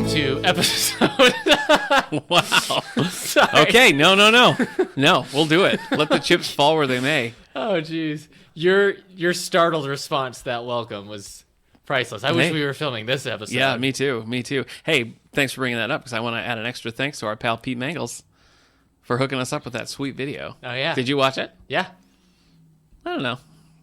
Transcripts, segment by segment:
to episode... Wow. Sorry. Okay, no. No, we'll do it. Let the chips fall where they may. Oh, jeez. Your startled response to that welcome was priceless. I wish we were filming this episode. Yeah, me too. Hey, thanks for bringing that up, because I want to add an extra thanks to our pal Pete Mangles for hooking us up with that sweet video. Oh, yeah. Did you watch it? Yeah. I don't know.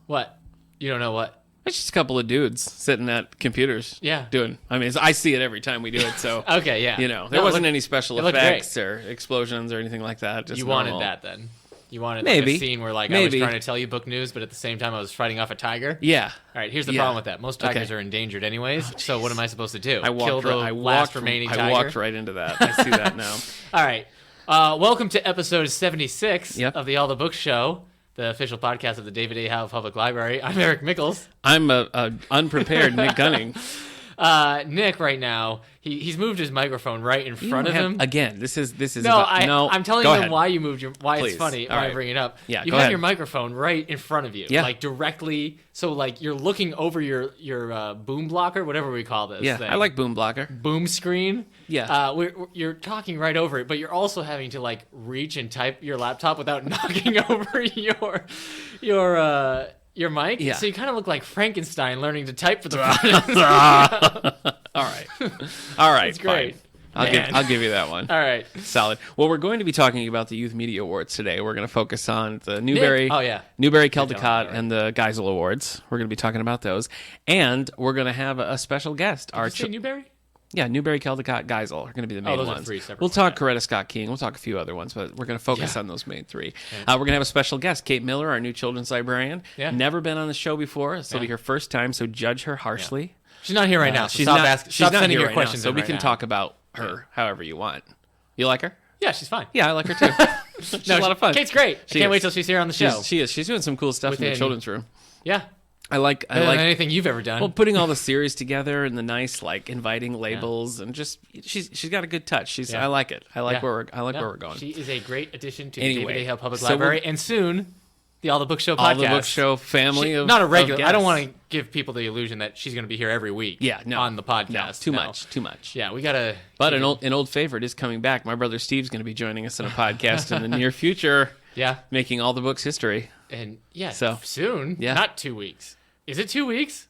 What? You don't know what? It's just a couple of dudes sitting at computers. Yeah. Doing. I mean, I see it every time we do it, so. Okay, yeah. You know, there wasn't any special looked effects or explosions or anything like that. Just you normal. wanted that then. You wanted Maybe. like a scene where I was trying to tell you book news, but at the same time I was fighting off a tiger. Yeah. All right, here's the problem with that. Most tigers are endangered anyways, so what am I supposed to do? Kill the last remaining tiger? I walked right into that. I see that now. All right. Welcome to episode 76 of the All the Books Show, the official podcast of the David A. Howe Public Library. I'm Eric Mickles. I'm a unprepared Nick Gunning. Nick right now, he's moved his microphone right in front of him. Again, this is I'm telling you why you moved why Please. it's funny All when right. I bring it up. Yeah, you go have ahead. your microphone right in front of you, like directly, so like you're looking over your boom blocker, whatever we call this. Yeah, thing. I like boom blocker. Boom screen. Yeah. You're talking right over it, but you're also having to like reach and type your laptop without knocking over your mic. Yeah. So you kind of look like Frankenstein learning to type for the first All right. It's great. Fine. I'll give you that one. All right. Solid. Well, we're going to be talking about the Youth Media Awards today. We're going to focus on the Newbery, Newbery Caldecott, and the Geisel Awards. We're going to be talking about those, and we're going to have a special guest. Did you say Newbery? Yeah, Newbery, Caldecott, Geisel are going to be the main those ones. Are three separate we'll talk Coretta Scott King. We'll talk a few other ones, but we're going to focus on those main three. Okay. We're going to have a special guest, Kate Miller, our new children's librarian. Yeah. Never been on the show before. This will be her first time, so judge her harshly. Yeah. She's not here right now. So stop sending your questions. So we can talk about her however you want. You like her? Yeah, she's fine. Yeah, I like her too. She's a lot of fun. Kate's great. I can't wait till she's here on the show. She is. She's doing some cool stuff in the children's room. Yeah. I like anything you've ever done. Well, putting all the series together and the nice inviting labels and just she's got a good touch. I like it. I like where we're going. She is a great addition to the David A. Howe Public so Library, and soon the All the Book Show podcast. All the Book Show family of not a regular. I don't want to give people the illusion that she's going to be here every week. Yeah, no, on the podcast. No, too much. Yeah, we gotta. But an old favorite is coming back. My brother Steve's going to be joining us in a podcast in the near future. Yeah, making all the books history. And so soon. Yeah, not 2 weeks. Is it 2 weeks?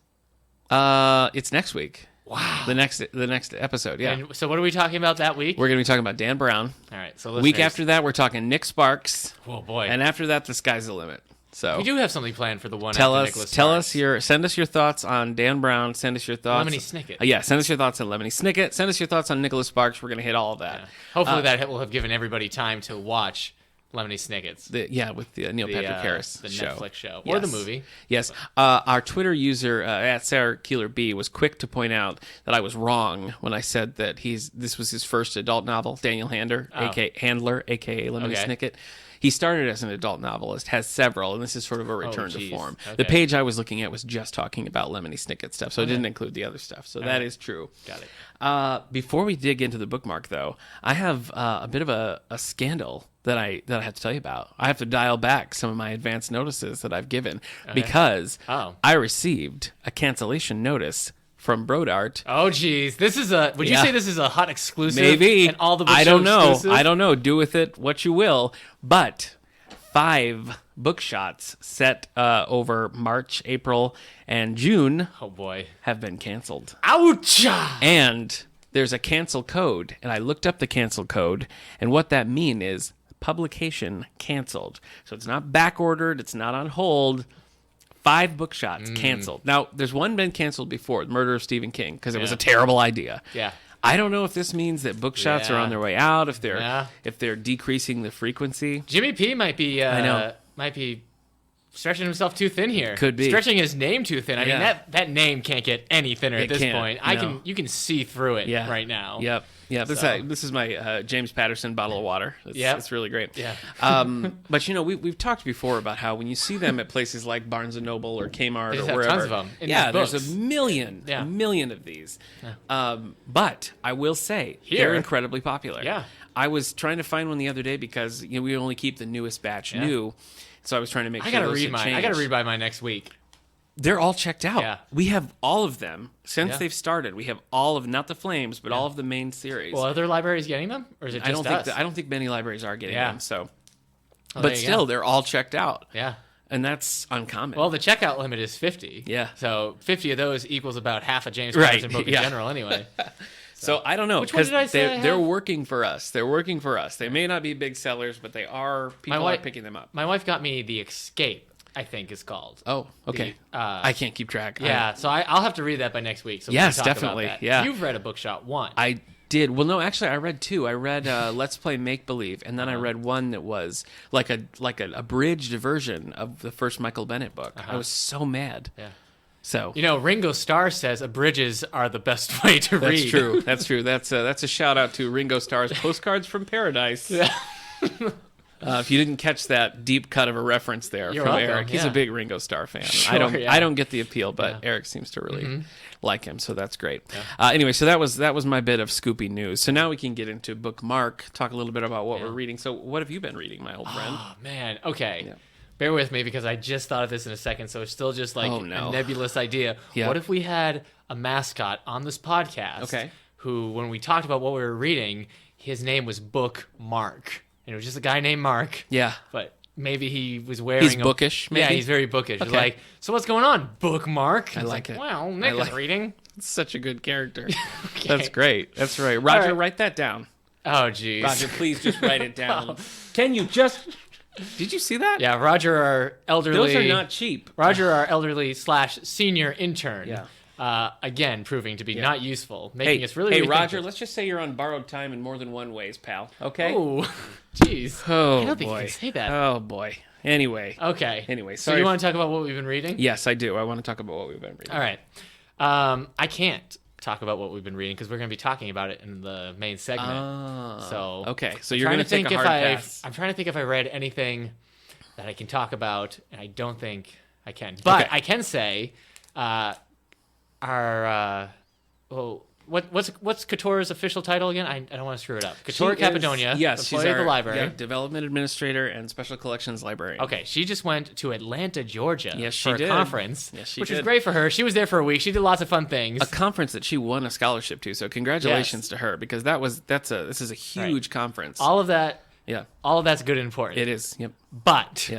It's next week. Wow. The next episode, yeah. And so what are we talking about that week? We're going to be talking about Dan Brown. All right. So week after that, we're talking Nick Sparks. Oh boy. And after that, the sky's the limit. So we do have something planned for the one. Tell after us, Nicholas tell Sparks. us send us your thoughts on Dan Brown. Send us your thoughts. Lemony Snicket. Yeah, send us your thoughts on Lemony Snicket. Send us your thoughts on Nicholas Sparks. We're going to hit all of that. Yeah. Hopefully that will have given everybody time to watch Lemony Snicket's. With the Neil Patrick Harris the show. Netflix show. Or the movie. Yes. Our Twitter user, at Sarah Keeler B, was quick to point out that I was wrong when I said that this was his first adult novel, Daniel Handler, a.k.a. Lemony Snicket. He started as an adult novelist, has several, and this is sort of a return to form. Okay. The page I was looking at was just talking about Lemony Snicket stuff, so it didn't include the other stuff. So that is true. Got it. Before we dig into the bookmark, though, I have a bit of a scandal that I have to tell you about. I have to dial back some of my advance notices that I've given because I received a cancellation notice from Brodart. Oh, geez. This is would you say this is a hot exclusive? Maybe. And all the I don't know. Exclusive? I don't know. Do with it what you will. But 5 book shots set over March, April, and June have been canceled. Ouch! And there's a cancel code. And I looked up the cancel code. And what that means is publication canceled. So it's not back ordered. It's not on hold. 5 book shots canceled. Now, there's one been canceled before, The Murder of Stephen King, because it was a terrible idea. Yeah. I don't know if this means that book shots are on their way out, if they're decreasing the frequency. Jimmy P might be stretching himself too thin here. Could be stretching his name too thin. I mean that name can't get any thinner at this point. You can see through it right now. Yep. Yeah, this is my James Patterson bottle of water. It's really great. Yeah. But we've talked before about how when you see them at places like Barnes and Noble or Kmart or wherever, tons of them. There's a million of these. Yeah. But I will say they're incredibly popular. Yeah. I was trying to find one the other day because we only keep the newest batch new, so I was trying to make sure. I gotta read by mine next week. They're all checked out. Yeah. We have all of them since they've started. We have all of, not the Flames, but all of the main series. Well, are other libraries getting them, or is it just us? I don't think many libraries are getting them. So, well, but still, they're all checked out. Yeah. And that's uncommon. Well, the checkout limit is 50. Yeah. So 50 of those equals about half a James Patterson book in general anyway. So I don't know. Which one did I say they're working for us. They're working for us. They may not be big sellers, but they are. People are picking them up. My wife got me The Escape, I think is called. Oh, okay. I can't keep track. Yeah, so I'll have to read that by next week. So yes, we can talk definitely. About that. Yeah. You've read A Bookshot 1. I did. Well, no, actually, I read 2. I read Let's Play Make Believe, and then I read one that was like a abridged version of the first Michael Bennett book. I was so mad. Yeah. So Ringo Starr says abridges are the best way to read. That's true. That's true. That's a shout out to Ringo Starr's Postcards from Paradise. Yeah. If you didn't catch that deep cut of a reference there from welcome. Eric, he's a big Ringo Starr fan. Sure, I don't get the appeal, but Eric seems to really like him, so that's great. Yeah. Anyway, so that was my bit of Scoopy news. So now we can get into Bookmark, talk a little bit about what we're reading. So what have you been reading, my old friend? Oh man, okay. Yeah. Bear with me because I just thought of this in a second, so it's still just like a nebulous idea. Yeah. What if we had a mascot on this podcast who, when we talked about what we were reading, his name was Bookmark. And it was just a guy named Mark. Yeah. But maybe he was wearing He's bookish, maybe? Yeah, he's very bookish. Okay. Like, so what's going on, Bookmark? I like it. Well, Nick is reading. It's such a good character. Okay. That's great. That's right. Roger, write that down. Oh, geez. Roger, please just write it down. Can you just... Did you see that? Yeah, Roger, our elderly... Those are not cheap. Roger, our elderly / senior intern. Yeah. Again, proving to be not useful, making us really... Hey, Roger, let's just say you're on borrowed time in more than one ways, pal. Okay? Oh, jeez. Oh, I don't think you can say that. Oh, boy. Anyway. Okay. Anyway, so you want to talk about what we've been reading? Yes, I do. I want to talk about what we've been reading. All right. I can't talk about what we've been reading because we're going to be talking about it in the main segment. So okay. So you're going to take a hard pass. I'm trying to think if I read anything that I can talk about, and I don't think I can. But I can say what's Couture's official title again? I don't want to screw it up. Couture Capadonia, employee of the library. Development administrator and special collections librarian. Okay, she just went to Atlanta, Georgia for a conference, which was great for her. She was there for a week. She did lots of fun things. A conference that she won a scholarship to, so congratulations to her, because this is a huge conference. All of that, all of that's good and important. It is, yep. But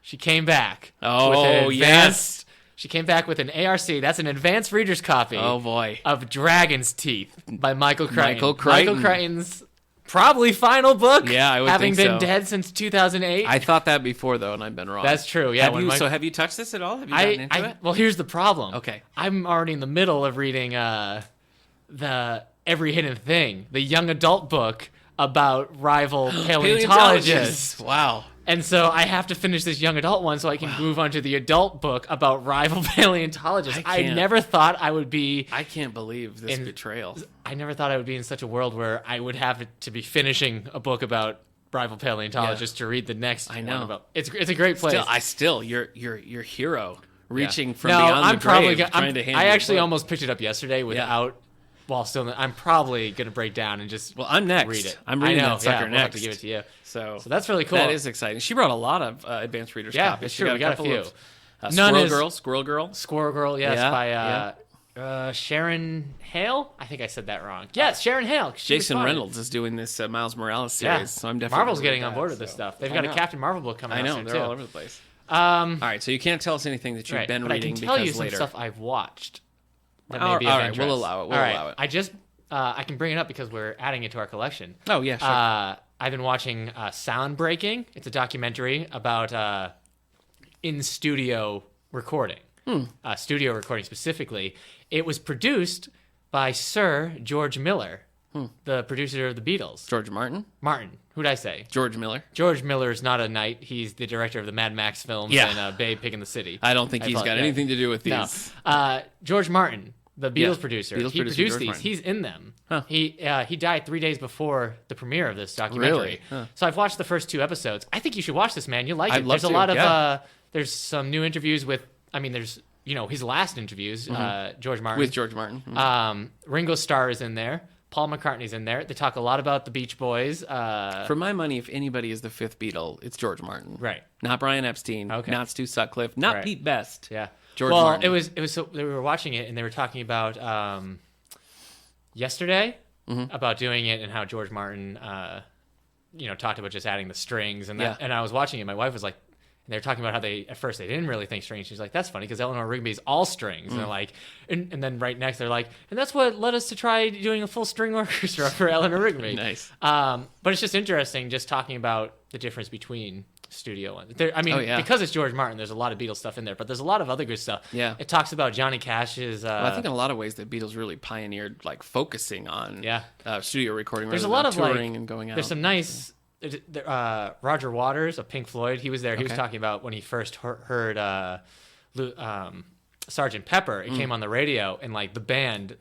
she came back. Oh, yes. She came back with an ARC. That's an advanced reader's copy. Oh, boy. Of Dragon's Teeth by Michael Crichton. Michael Crichton's probably final book. Yeah, I would having think been dead since 2008. I thought that before, though, and I've been wrong. That's true. Yeah. Have you touched this at all? Have you gotten into it? Well, here's the problem. Okay. I'm already in the middle of reading the Every Hidden Thing, the young adult book about rival paleontologists. Wow. And so I have to finish this young adult one so I can move on to the adult book about rival paleontologists. I never thought I would be... I can't believe this betrayal. I never thought I would be in such a world where I would have to be finishing a book about rival paleontologists to read the next one about... It's a great place. Your hero reaching from beyond the grave trying to hand I actually almost picked it up yesterday without... While still, I'm probably gonna break down and just I'm next. Read it. I'm reading that sucker we'll next. Have to give it to you. So that's really cool. That is exciting. She brought a lot of advanced readers. Yeah, it's true. We got a few. Squirrel Girl. Yes, by Sharon Hale. I think I said that wrong. Yes, Sharon Hale. Jason Reynolds is doing this Miles Morales series, so I'm definitely Marvel's getting on board with this stuff. They've got a Captain Marvel book coming out soon they're all over the place. All right, so you can't tell us anything that you've been reading because later. I can tell you some stuff I've watched. That may be of interest. We'll allow it. We'll allow it. I just. I can bring it up because we're adding it to our collection. Oh, yeah, sure. I've been watching Sound Breaking. It's a documentary about in-studio recording. Studio recording specifically. It was produced by Sir George Miller, the producer of the Beatles. George Martin? Martin. Who'd I say? George Miller. George Miller's not a knight. He's the director of the Mad Max films and Babe, Pig in the City. I don't think he's got anything to do with these. No. George Martin. The Beatles producer. He produced these. Martin. He's in them. Huh. He died 3 days before the premiere of this documentary. Really? Huh. So I've watched the first 2 episodes. I think you should watch this, man. You'll like it. There's a lot of there's some new interviews with. I mean, there's his last interviews. George Martin with George Martin. Ringo Starr is in there. Paul McCartney's in there. They talk a lot about the Beach Boys. For my money, if anybody is the fifth Beatle, it's George Martin. Right. Not Brian Epstein. Okay. Not Stu Sutcliffe. Not Pete Best. Yeah. George Martin. It was so they were watching it and they were talking about yesterday about doing it and how George Martin talked about just adding the strings and that. And I was watching it. My wife was like, and they were talking about how at first they didn't really think strings. She's like, that's funny because Eleanor Rigby's all strings. And they're like, and then right next they're like, and that's what led us to try doing a full string orchestra for Eleanor Rigby. Nice. But it's just interesting just talking about the difference between studio ones. Because it's George Martin, there's a lot of Beatles stuff in there, but there's a lot of other good stuff. Yeah. It talks about Johnny Cash's... I think in a lot of ways the Beatles really pioneered like focusing on studio recording there's a lot of touring and going out. There's some nice... Roger Waters of Pink Floyd, he was there. He was talking about when he first heard Sgt. Pepper. It came on the radio, and like the band,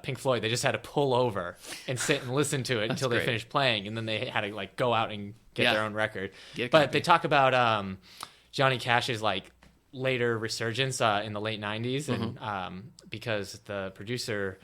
Pink Floyd, they just had to pull over and sit and listen to it until they finished playing, and then they had to like go out and get their own record. But they talk about Johnny Cash's like later resurgence in the late '90s, and because the producer.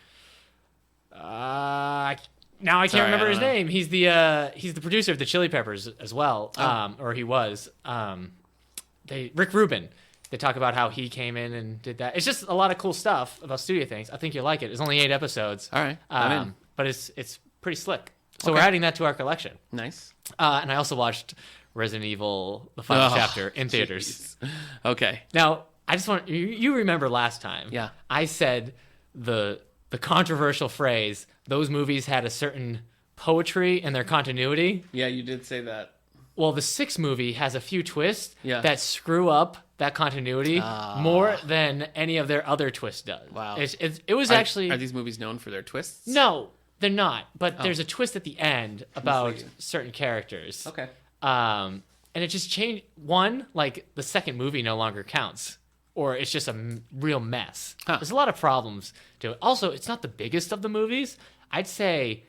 Now I can't remember his name. He's the producer of the Chili Peppers as well, or he was. Rick Rubin. They talk about how he came in and did that. It's just a lot of cool stuff about studio things. I think you'll like it. It's only 8 episodes. All right, I'm in. But it's pretty slick. So we're adding that to our collection. Nice. And I also watched Resident Evil: The Final Chapter in theaters. Okay. Now I just want you remember last time? Yeah. I said the controversial phrase. Those movies had a certain poetry in their continuity. Yeah, you did say that. Well, the 6th movie has a few twists that screw up that continuity more than any of their other twists does. Wow. It was actually... Are these movies known for their twists? No, they're not. But there's a twist at the end about certain characters. Okay. And it just changed... One, like, the second movie no longer counts. Or it's just a real mess. There's a lot of problems to it. Also, it's not the biggest of the movies. I'd say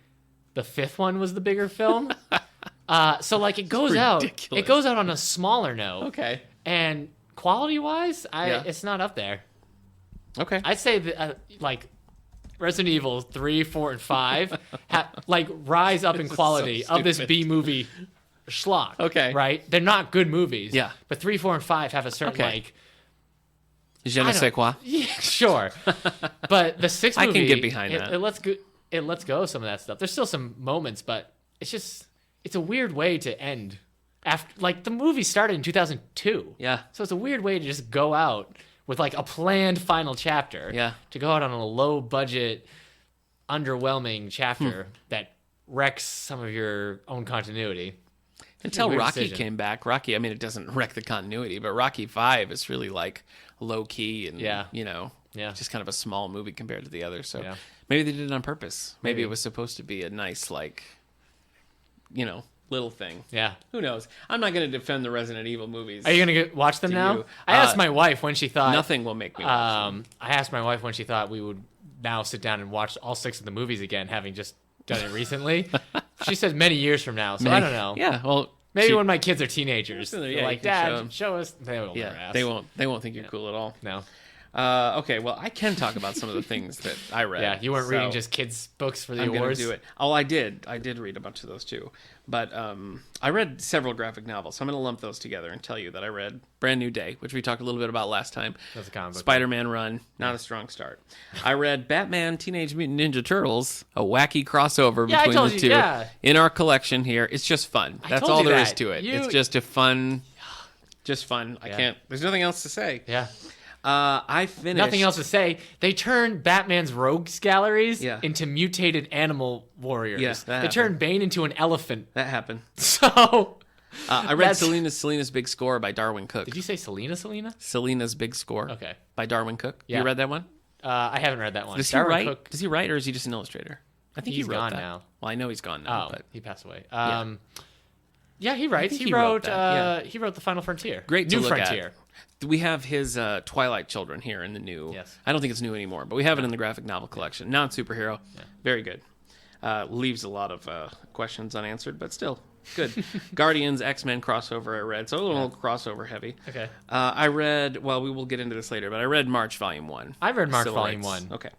the 5th one was the bigger film. So like it goes out on a smaller note. Okay. And quality-wise, it's not up there. Okay. I'd say that like Resident Evil 3, 4, and 5 rise up in quality of this B movie schlock. Okay. Right? They're not good movies. Yeah. But 3, 4, and 5 have a certain like je ne sais quoi. Yeah, sure. But the 6th movie, I can get behind that. It lets go of some of that stuff. There's still some moments, but it's a weird way to end. After like the movie started in 2002. Yeah. So it's a weird way to just go out with like a planned final chapter. Yeah. To go out on a low budget, underwhelming chapter that wrecks some of your own continuity. Until Rocky came back. Rocky, I mean, it doesn't wreck the continuity, but Rocky 5 is really like low key and just kind of a small movie compared to the others. So maybe they did it on purpose. Maybe it was supposed to be a nice like, little thing. Yeah. Who knows? I'm not going to defend the Resident Evil movies. Are you going to watch them now? I asked my wife when she thought... Nothing will make me watch them. I asked my wife when she thought we would now sit down and watch all 6 of the movies again, having just done it recently. She said many years from now, so I don't know. Yeah, well... Maybe when my kids are teenagers. They're like, Dad, show us. They won't think you're cool at all. No. Okay, well, I can talk about some of the things that I read. Yeah, you weren't reading just kids' books for the awards? I'm going to do it. Oh, I did. I did read a bunch of those, too. But I read several graphic novels, so I'm going to lump those together and tell you that I read Brand New Day, which we talked a little bit about last time. That's a comic book. Spider-Man Run, not a strong start. I read Batman Teenage Mutant Ninja Turtles, a wacky crossover between the two in our collection here. It's just fun. That's all there is to it. It's just a fun... Just fun. I can't... There's nothing else to say. Yeah. I finished... Nothing else to say. They turned Batman's rogues galleries into mutated animal warriors. Yes, they turned Bane into an elephant. That happened. So... I read Selena's Big Score by Darwin Cook. Did you say Selena? Selena's Big Score. Okay. By Darwin Cook. Yeah. You read that one? I haven't read that one. Does he write? Does he write, or is he just an illustrator? I think he's he wrote gone that. now. Well, I know he's gone now. But he passed away. Yeah, he writes. He wrote The Final Frontier. Great to New look Frontier. At. We have his Twilight Children here in the new... Yes. I don't think it's new anymore, but we have it in the graphic novel collection. Non-superhero. Yeah. Very good. Leaves a lot of questions unanswered, but still good. Guardians, X-Men crossover I read, so a little crossover heavy. Okay. I read... Well, we will get into this later, but I read March Volume 1. I read March Volume 1. Okay.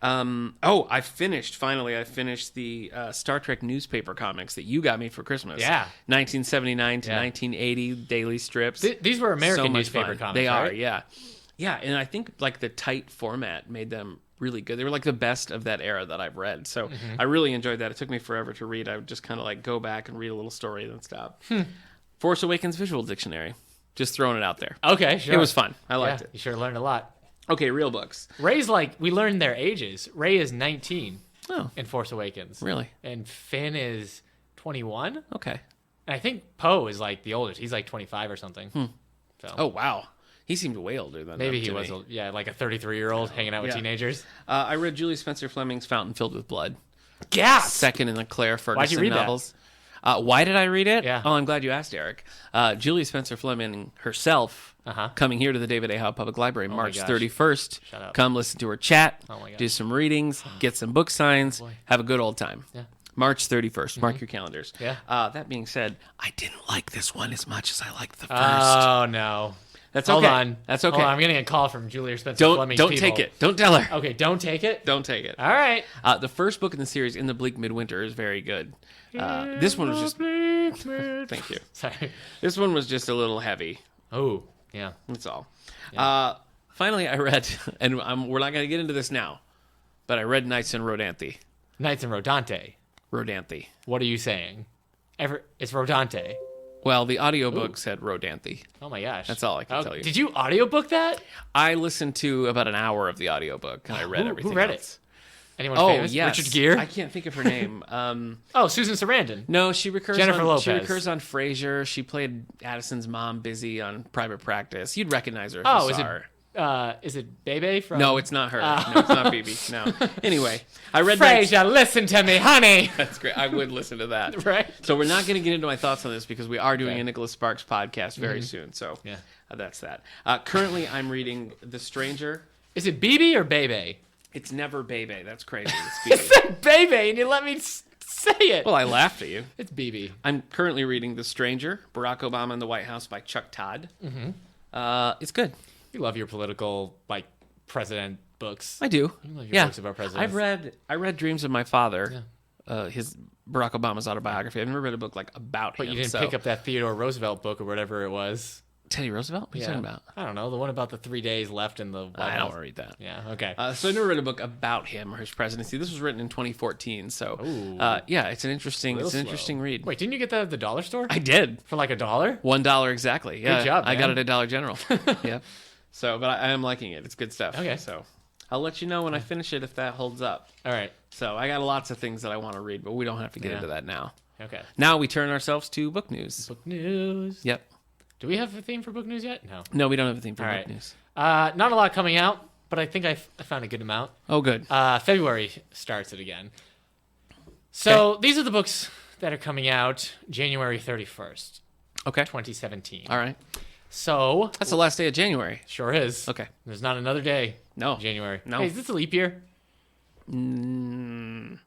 I finished the Star Trek newspaper comics that you got me for Christmas. Yeah. 1979 to 1980 daily strips. These were American newspaper comics, They right? are, yeah. Yeah, and I think like the tight format made them really good. They were like the best of that era that I've read. So I really enjoyed that. It took me forever to read. I would just kind of like go back and read a little story and then stop. Force Awakens Visual Dictionary. Just throwing it out there. Okay, sure. It was fun. I liked it. You sure learned a lot. Okay, real books. Rey's we learned their ages. Rey is 19 in Force Awakens. Really? And Finn is 21. Okay. And I think Poe is like the oldest. He's like 25 or something. So. Oh, wow. He seemed way older than maybe them, he was, like a 33-year-old hanging out with teenagers. I read Julie Spencer Fleming's Fountain Filled with Blood. Gasp! Second in the Claire Ferguson Why'd you read novels. Why did I read it? Yeah. Oh, I'm glad you asked, Eric. Julie Spencer Fleming herself coming here to the David A. Howe Public Library March 31st. Shut up. Come listen to her chat, gosh. do some readings, get some book signs, have a good old time. Yeah. March 31st. Mark your calendars. Yeah. That being said, I didn't like this one as much as I liked the first. Oh, no. That's okay. Hold on. That's okay. Hold on. I'm getting a call from Julia Spencer Fleming's Don't people. take it. Don't tell her. Okay, don't take it? Don't take it. All right. The first book in the series, In the Bleak Midwinter, is very good. This one was just... Thank you. Sorry. This one was just a little heavy. Oh, yeah. That's all. Yeah. Finally, I read, and we're not going to get into this now, but I read Knights in Rodanthe. Knights in Rodanthe. Rodanthe. What are you saying? It's Rodanthe. Well, the audiobook said Rodanthe. Oh my gosh. That's all I can tell you. Did you audiobook that? I listened to about an hour of the audiobook, and I read everything Who read else. it? Anyone famous? Yes. Richard Gere? I can't think of her name. Susan Sarandon. No, she recurs Jennifer Lopez. She recurs on Frasier. She played Addison's mom, Busy, on Private Practice. You'd recognize her if you saw her. Is it Bebe from... No, it's not her. No, it's not Bibi. No. Anyway, I read... Frasier, listen to me, honey! That's great. I would listen to that. Right. So we're not going to get into my thoughts on this because we are doing a Nicholas Sparks podcast very soon. So that's that. Currently, I'm reading The Stranger. Is it Bibi or Bebe? It's never Bebe. That's crazy. It's Bibi. It said Bebe, and you let me say it. Well, I laughed at you. It's Bibi. I'm currently reading The Stranger, Barack Obama in the White House by Chuck Todd. It's good. You love your political, president books. I do. You love your books about presidents. I read Dreams of My Father, his Barack Obama's autobiography. I've never read a book about him. But you didn't pick up that Theodore Roosevelt book or whatever it was. Teddy Roosevelt? What are you talking about? I don't know. The one about the 3 days left in the White House. I don't want to read that. Yeah, okay. So I never read a book about him or his presidency. This was written in 2014. So, it's an interesting read. Wait, didn't you get that at the dollar store? I did. For $1? $1 exactly. Yeah. Good job, man. I got it at Dollar General. Yeah. So, but I am liking it. It's good stuff. Okay. So I'll let you know when I finish it if that holds up. All right. So I got lots of things that I want to read, but we don't have to get into that now. Okay. Now we turn ourselves to book news. Book news. Yep. Do we have a theme for book news yet? No. No, we don't have a theme for book news. Not a lot coming out, but I think I found a good amount. Oh, good. February starts it again. So these are the books that are coming out January 31st. Okay. 2017. All right. So that's the last day of January. Sure is. Okay. There's not another day. No. January. No. Hey, is this a leap year? No,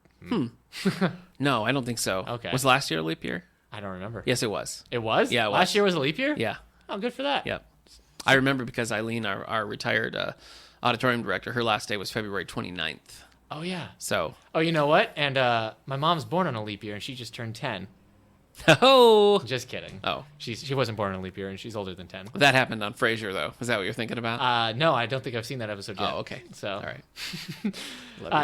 I don't think so. Okay. Was last year a leap year? I don't remember. Yes, it was. It was? Yeah, it was. Last year was a leap year? Yeah. Oh, good for that. Yep. I remember because Eileen, our retired auditorium director, her last day was February 29th. Oh, yeah. So. Oh, you know what? And my mom's born on a leap year, and she just turned 10. Oh. Just kidding. Oh. She wasn't born on a leap year, and she's older than 10. That happened on Frasier, though. Is that what you're thinking about? No, I don't think I've seen that episode yet. Oh, okay. So. All right.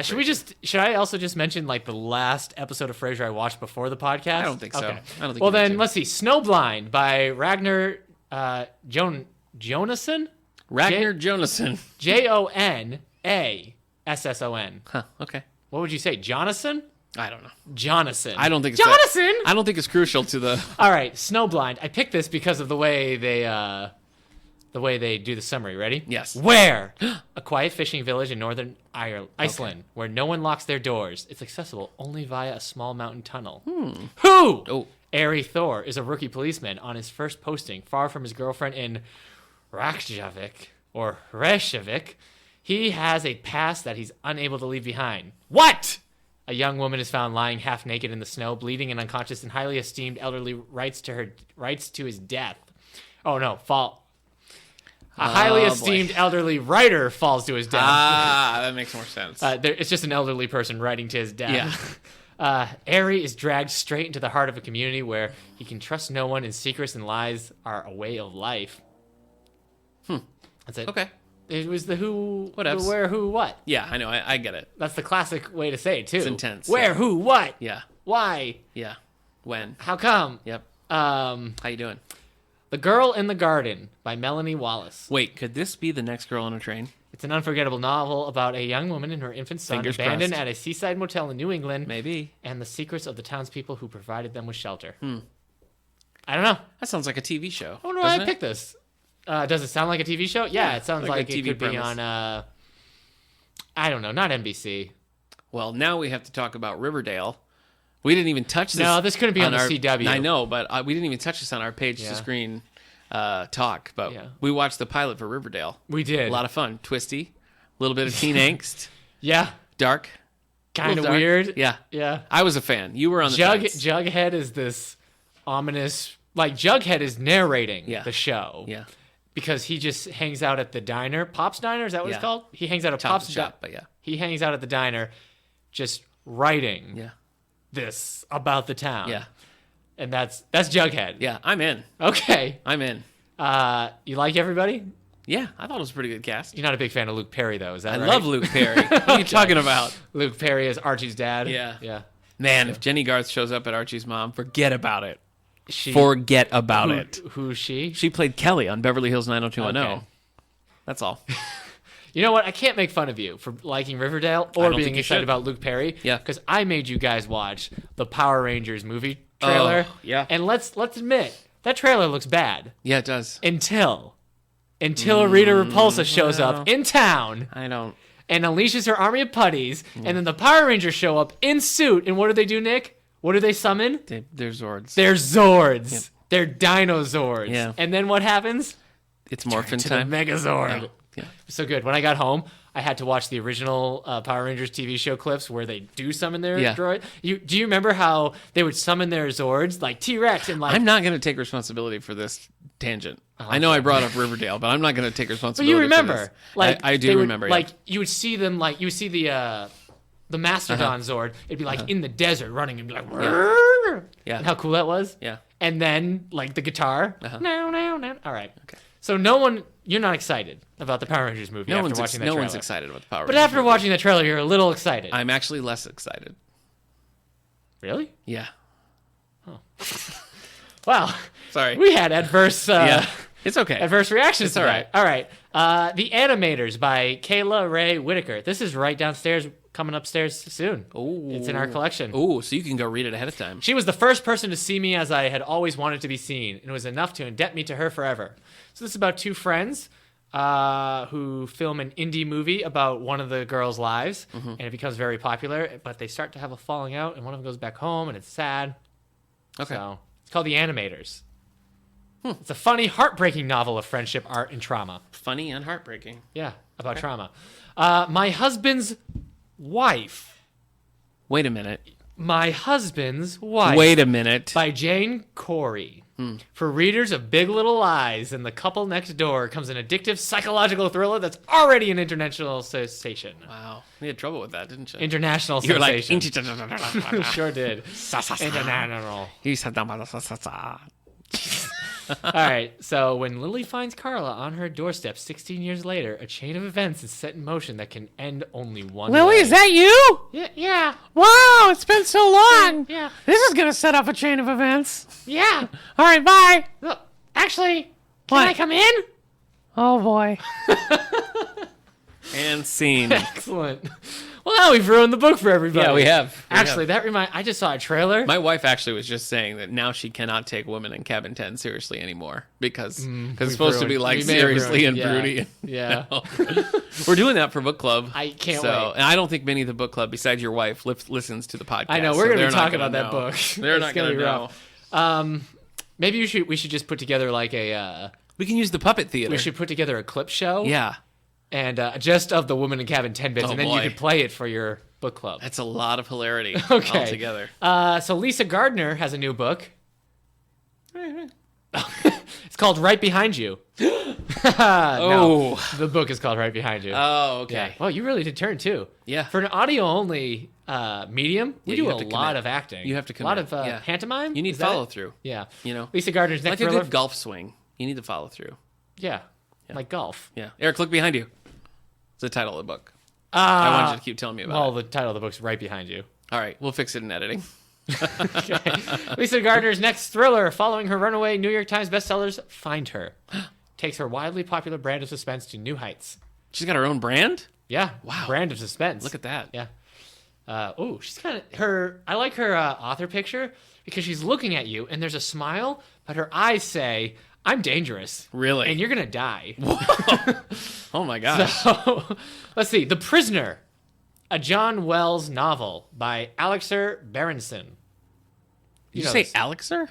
Should I also just mention, the last episode of Frasier I watched before the podcast? I don't think so. Okay. I don't think well, then, let's see. Snowblind by Ragnar Jonasson? Ragnar Jonasson. Jonasson. Huh, okay. What would you say? Jonasson? I don't know. Jonasson. I don't think it's Jonasson! I don't think it's crucial to the... All right, Snowblind. I picked this because of the way they do the summary. Ready? Yes. Where? A quiet fishing village in northern Iceland, where no one locks their doors. It's accessible only via a small mountain tunnel. Who? Oh. Ari Thor is a rookie policeman on his first posting, far from his girlfriend in Reykjavik. He has a past that he's unable to leave behind. What? A young woman is found lying half naked in the snow, bleeding and unconscious, and highly esteemed elderly writes to his death. Oh no, A highly esteemed elderly writer falls to his death. That makes more sense. It's just an elderly person writing to his death. Yeah. Ari is dragged straight into the heart of a community where he can trust no one, and secrets and lies are a way of life. That's it. Okay. It was the who, whatever, the where, who, what. Yeah, I know. I get it. That's the classic way to say it, too. It's intense. Where, who, what. Yeah. Why. Yeah. When. How come. Yep. How you doing? The Girl in the Garden by Melanie Wallace. Wait, could this be The Next Girl on a Train? It's an unforgettable novel about a young woman and her infant son abandoned at a seaside motel in New England. Maybe. And the secrets of the townspeople who provided them with shelter. I don't know. That sounds like a TV show. I wonder why I picked this. Does it sound like a TV show? Yeah, it sounds like it could be on, I don't know, not NBC. Well, now we have to talk about Riverdale. We didn't even touch this. No, this couldn't be on the CW. I know, but we didn't even touch this on our page-to-screen talk. But we watched the pilot for Riverdale. We did. A lot of fun. Twisty. A little bit of teen angst. Yeah. Dark. Kind of weird. Yeah. Yeah. I was a fan. You were on the fence. Jughead is this ominous... Like, Jughead is narrating the show. Yeah. Because he just hangs out at the diner. Pop's Diner, is that what it's called? He hangs out at Pop's shop, but he hangs out at the diner just writing this about the town. Yeah. And that's Jughead. Yeah, I'm in. Okay. I'm in. You like everybody? Yeah, I thought it was a pretty good cast. You're not a big fan of Luke Perry, though, is that right? I love Luke Perry. What are you talking about? Luke Perry is Archie's dad? Yeah. Yeah. Man, if Jenny Garth shows up at Archie's mom, forget about it. Forget about it. Who's she? She played Kelly on Beverly Hills 90210. Okay. That's all. You know what? I can't make fun of you for liking Riverdale or being excited about Luke Perry. Yeah. Because I made you guys watch the Power Rangers movie trailer. Oh, yeah. And let's admit, that trailer looks bad. Yeah, it does. Until Rita Repulsa shows up in town. I don't. And unleashes her army of putties. And then the Power Rangers show up in suit. And what do they do, Nick? What do they summon? They're Zords. They're Zords. Yep. They're Dino-Zords. Yeah. And then what happens? It's Morphin time. The Megazord. Yeah. So good. When I got home, I had to watch the original Power Rangers TV show clips where they do summon their droid. Do you remember how they would summon their Zords? Like T-Rex and like... I'm not going to take responsibility for this tangent. I know I brought up Riverdale, but I'm not going to take responsibility for this. But you remember. Like, I do remember, Like, you would see them, like, you would see the Mastodon Zord. It'd be like in the desert running and be like... Yeah. And how cool that was? Yeah. And then, like, the guitar. No. All right. Okay. So no one... You're not excited about the Power Rangers movie after watching that trailer. No one's excited about the Power Rangers But after watching the trailer, you're a little excited. I'm actually less excited. Really? Yeah. Oh. Wow. Sorry. We had adverse... It's okay. Adverse reactions. It's all right. All right. The Animators by Kayla Ray Whitaker. This is right downstairs, coming upstairs soon. Ooh. It's in our collection. Ooh, so you can go read it ahead of time. She was the first person to see me as I had always wanted to be seen, and it was enough to indent me to her forever. So this is about two friends who film an indie movie about one of the girls' lives, and it becomes very popular, but they start to have a falling out, and one of them goes back home, and it's sad. Okay. So it's called The Animators. It's a funny, heartbreaking novel of friendship, art, and trauma. Funny and heartbreaking. Yeah, about trauma. My Husband's Wife. Wait a minute. My Husband's Wife. Wait a minute. By Jane Corey. For readers of Big Little Lies and The Couple Next Door comes an addictive psychological thriller that's already an international sensation. Wow. You had trouble with that, didn't you? International sensation. You're like... Sure did. International. All right, so when Lily finds Carla on her doorstep 16 years later, a chain of events is set in motion that can end only one way. Lily, is that you? Yeah. Wow, it's been so long. Yeah. This is going to set off a chain of events. Yeah. All right, bye. Look, actually, can I come in? Oh, boy. And scene. Excellent. Well, now we've ruined the book for everybody. Yeah, we have. Actually, I just saw a trailer. My wife actually was just saying that now she cannot take Women in Cabin 10 seriously anymore because it's supposed to be like seriously and broody. Yeah. We're doing that for book club. I can't wait. And I don't think many of the book club, besides your wife, listens to the podcast. I know. We're going to be talking about that book. They're not going to know. Maybe we should just put together like a... we can use the puppet theater. We should put together a clip show. Yeah. And just of the Woman in Cabin 10 bits, and then you could play it for your book club. That's a lot of hilarity altogether. So Lisa Gardner has a new book. It's called Right Behind You. No, the book is called Right Behind You. Oh, okay. Yeah. Well, you really did turn too. Yeah. For an audio-only medium, we do a lot of acting. You have to commit. A lot of pantomime. You need follow-through. Yeah. You know? Lisa Gardner's next like thriller. a good golf swing. You need to follow through. Yeah. Like golf. Yeah. Eric, look behind you. It's the title of the book. I wanted you to keep telling me about it. Well, the title of the book's Right Behind You. All right. We'll fix it in editing. Okay. Lisa Gardner's next thriller, following her runaway New York Times bestsellers, Find Her, takes her wildly popular brand of suspense to new heights. She's got her own brand? Yeah. Wow. Brand of suspense. Look at that. Yeah. She's kind of I like her author picture because she's looking at you and there's a smile, but her eyes say, I'm dangerous. Really? And you're going to die. Oh my gosh. So, let's see. The Prisoner, a John Wells novel by Alexer Berenson. Did you say Alexer?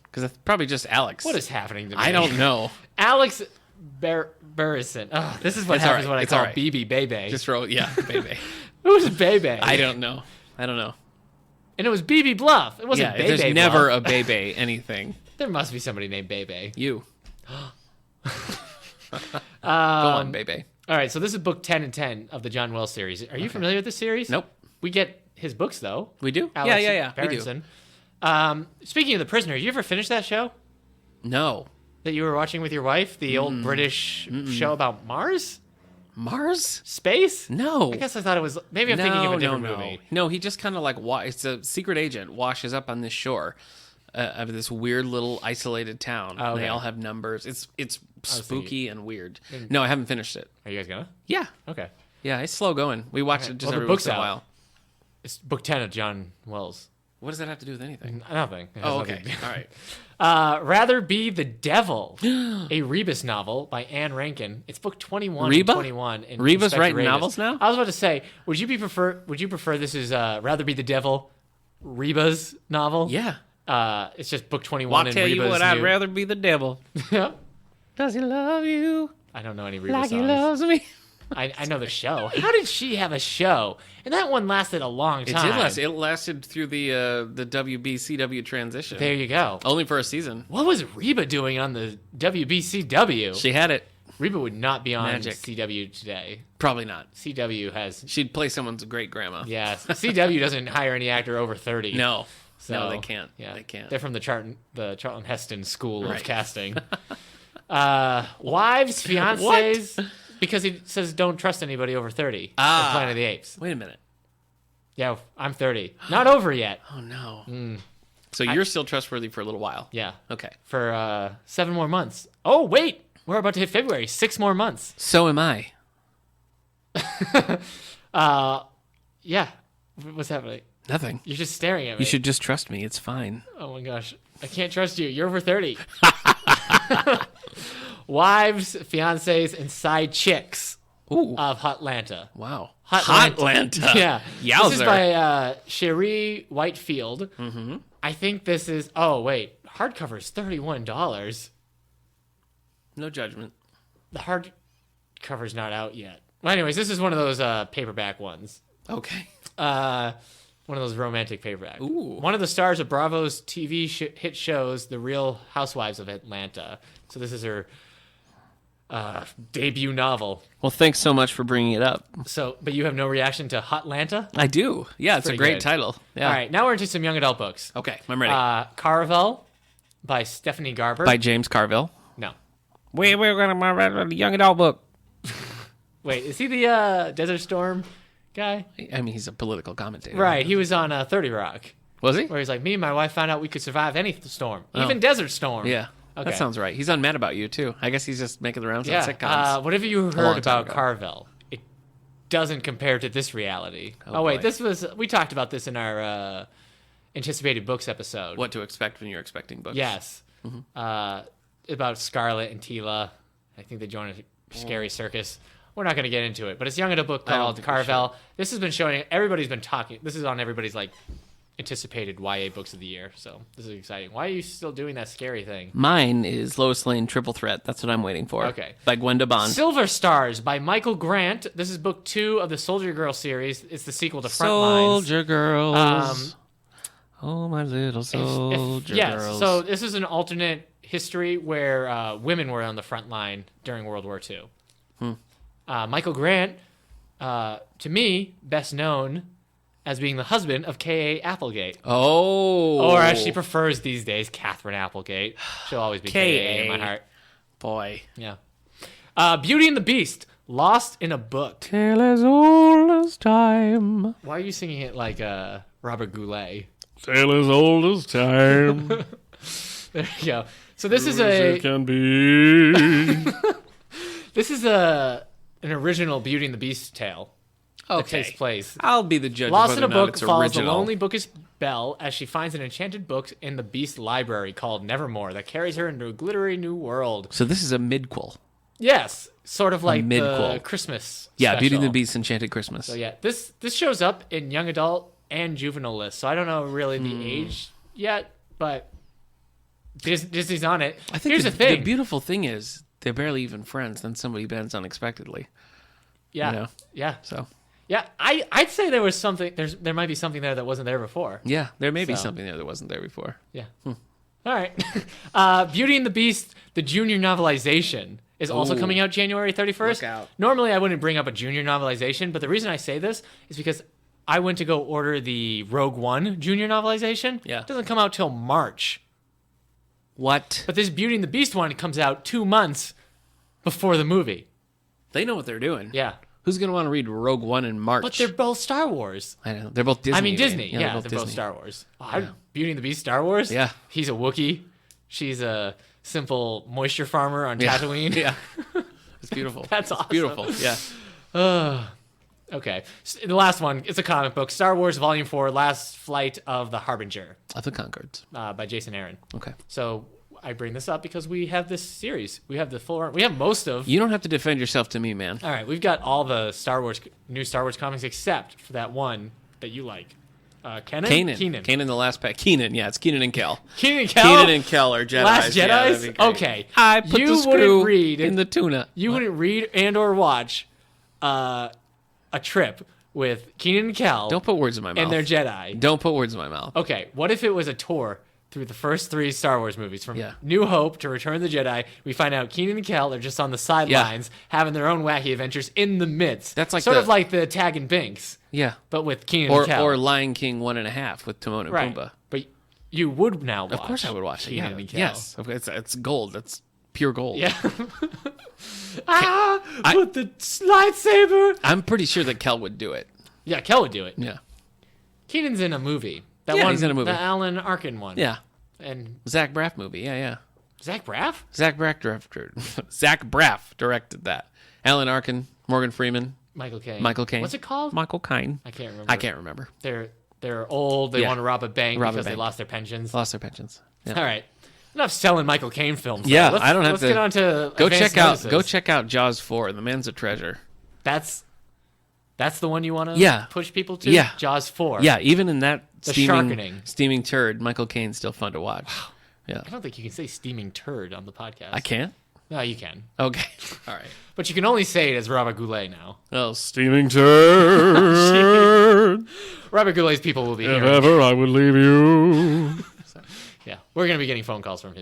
Because it's probably just Alex. What is happening to me? I don't know. Alex Berenson. Oh, this is what happens when I call BB Bebe. Just roll, Bebe. Who's Bebe? I don't know. And it was BB Bluff. It wasn't Bebe There's Bluff. never a Bebe anything. There must be somebody named Bebe. You. Go on, Bebe. All right, so this is book 10 and 10 of the John Wells series. Are you familiar with this series? Nope. We get his books, though. We do? Alex Yeah. Berenson. We do. Speaking of The Prisoner, you ever finish that show? No. That you were watching with your wife? The old British show about Mars? Mars? Space? No. I guess I thought it was... Maybe I'm thinking of a different movie. No, he just kind of like... It's a secret agent washes up on this shore of this weird little isolated town. Oh, okay. They all have numbers. It's spooky and weird. No, I haven't finished it. Are you guys gonna? Yeah. Okay. Yeah, it's slow going. We watch it just every once in a while. It's book 10 of John Wells. What does that have to do with anything? Nothing. Okay. All right. Rather Be the Devil, a Rebus novel by Anne Rankin. It's book 21 and 21. Rebus writing novels now? I was about to say, would you prefer this is Rather Be the Devil, Reba's novel? Yeah. It's just book 21 and Reba's I'll tell you what, I'd rather be the devil. Yeah. Does he love you? I don't know any Reba like songs. He loves me. I know the show. How did she have a show? And that one lasted a long time. It did last. It lasted through the WB-CW transition. There you go. Only for a season. What was Reba doing on the WB-CW? She had it. Reba would not be on Magic. CW today. Probably not. CW has... She'd play someone's great-grandma. Yeah. CW doesn't hire any actor over 30. No. So, no, they can't. Yeah. They can't. They're from the Charlton Heston School of Casting. Wives, fiancés... Because he says don't trust anybody over 30 in Planet of the Apes. Wait a minute. Yeah, I'm 30. Not over yet. Oh, no. So you're still trustworthy for a little while? Yeah. Okay. For 7 more months. Oh, wait. We're about to hit February. 6 more months. So am I. Yeah. What's happening? Nothing. You're just staring at me. You should just trust me. It's fine. Oh, my gosh. I can't trust you. You're over 30. Wives, fiancés, and side chicks of Hotlanta. Wow. Hotlanta. Yeah. Yowzer. This is by Cherie Whitefield. Mm-hmm. I think this is... Oh, wait. Hardcover is $31. No judgment. The hardcover's not out yet. Well, anyways, this is one of those paperback ones. Okay. One of those romantic paperbacks. Ooh. One of the stars of Bravo's TV hit shows, The Real Housewives of Atlanta. So this is her... debut novel. Well, thanks so much for bringing it up. So, but you have no reaction to Hotlanta? I do. Yeah, it's a great title. Yeah. All right, now we're into some young adult books. Okay, I'm ready. Caravel by Stephanie Garber. By James Carville. No. We're going to read a young adult book. Wait, is he the Desert Storm guy? I mean, he's a political commentator. Right, he was on 30 Rock. Was he? Where he's like, me and my wife found out we could survive any storm, even Desert Storm. Yeah. Okay. That sounds right. He's on Mad About You, too. I guess he's just making the rounds on sitcoms. Whatever you heard about Carvel, it doesn't compare to this reality. Oh wait, we talked about this in our anticipated books episode. What to expect when you're expecting books. Yes. Mm-hmm. About Scarlett and Tila. I think they join a scary circus. We're not going to get into it, but it's a young adult book called Carvel. This has been showing, everybody's been talking. This is on everybody's anticipated YA books of the year, so this is exciting. Why are you still doing that scary thing? Mine is Lois Lane Triple Threat. That's what I'm waiting for. Okay. By Gwenda Bond. Silver Stars by Michael Grant. This is book 2 of the Soldier Girl series. It's the sequel to Frontlines. Soldier Girls. Oh, my little soldier girls. Yes, so this is an alternate history where women were on the front line during World War II. Michael Grant, to me, best known as being the husband of K.A. Applegate. Oh. Or as she prefers these days, Catherine Applegate. She'll always be K.A. in my heart. Boy. Yeah. Beauty and the Beast, Lost in a Book. Tale as old as time. Why are you singing it like Robert Goulet? Tale as old as time. There you go. So this is it can be. This is an original Beauty and the Beast tale. That takes place. I'll be the judge. Lost in a Book follows original. the lonely bookish Belle as she finds an enchanted book in the Beast library called Nevermore that carries her into a glittery new world. So this is a midquel. Yes, sort of like midquel. the Christmas Yeah, special. Beauty and the Beast Enchanted Christmas. So yeah, this shows up in young adult and juvenile lists. So I don't know really the age yet, but Disney's on it. I think Here's the thing. The beautiful thing is they're barely even friends. Then somebody bends unexpectedly. Yeah, you know? yeah. So yeah, I'd say there was something. There might be something there that wasn't there before. yeah, there may be something there that wasn't there before. Yeah. All right. Beauty and the Beast, the junior novelization, is also coming out January 31st. Look out. Normally, I wouldn't bring up a junior novelization, but the reason I say this is because I went to go order the Rogue One junior novelization. Yeah. It doesn't come out till March. What? But this Beauty and the Beast one comes out 2 months before the movie. They know what they're doing. Yeah. Who's going to want to read Rogue One in March? But they're both Star Wars. I know. They're both Disney. I mean, Disney. Yeah, they're both Star Wars. Beauty and the Beast, Star Wars? Yeah. He's a Wookiee. She's a simple moisture farmer on Tatooine. Yeah. It's beautiful. That's awesome. It's beautiful. Yeah. Okay. The last one, it's a comic book. Star Wars Volume 4, Last Flight of the Harbinger Of the Concords. by Jason Aaron. Okay. So I bring this up because we have this series. We have the full. We have most of. You don't have to defend yourself to me, man. All right, we've got all the new Star Wars comics except for that one that you like. Keenan, the last pack. Keenan, yeah, it's Keenan and Kel. Keenan and Kel. Keenan and Kel are Jedis. Last Jedis? Yeah, okay. I put the screw in the tuna. You wouldn't read and or watch a trip with Keenan and Kel. Don't put words in my mouth. And their Jedi. Don't put words in my mouth. Okay, what if it was a tour through the first 3 Star Wars movies, from Yeah. New Hope to Return of the Jedi? We find out Keenan and Kel are just on the sidelines, having their own wacky adventures in the midst. That's like sort of like the Tag and Binks. Yeah. But with Keenan and Kel. Or Lion King 1.5 with Timon and Pumbaa. But you would now watch. Of course I would watch it. Keenan and Kel. Yes. It's gold. That's pure gold. Yeah. With the lightsaber. I'm pretty sure that Kel would do it. Yeah, Kel would do it. Yeah. Keenan's in a movie. He's in a movie. The Alan Arkin one. Yeah. And Zach Braff movie. Yeah. Zach Braff? Zach Braff directed that. Alan Arkin, Morgan Freeman, Michael Caine. What's it called? Michael Caine. I can't remember. They're old. They want to rob a bank because they lost their pensions. Lost their pensions. Yeah. All right. Enough selling Michael Caine films. Yeah, let's, I don't have let's to. Let's get on to Go check out Jaws 4. The Man's a Treasure. That's the one you want to push people to? Yeah. Jaws 4. Yeah, even in that sharkening. steaming turd, Michael Caine's still fun to watch. Wow. Yeah. I don't think you can say steaming turd on the podcast. I can't? No, you can. Okay. All right. But you can only say it as Robert Goulet now. Oh, steaming turd. Robert Goulet's people will be here. If ever I would leave you. So, yeah. We're going to be getting phone calls from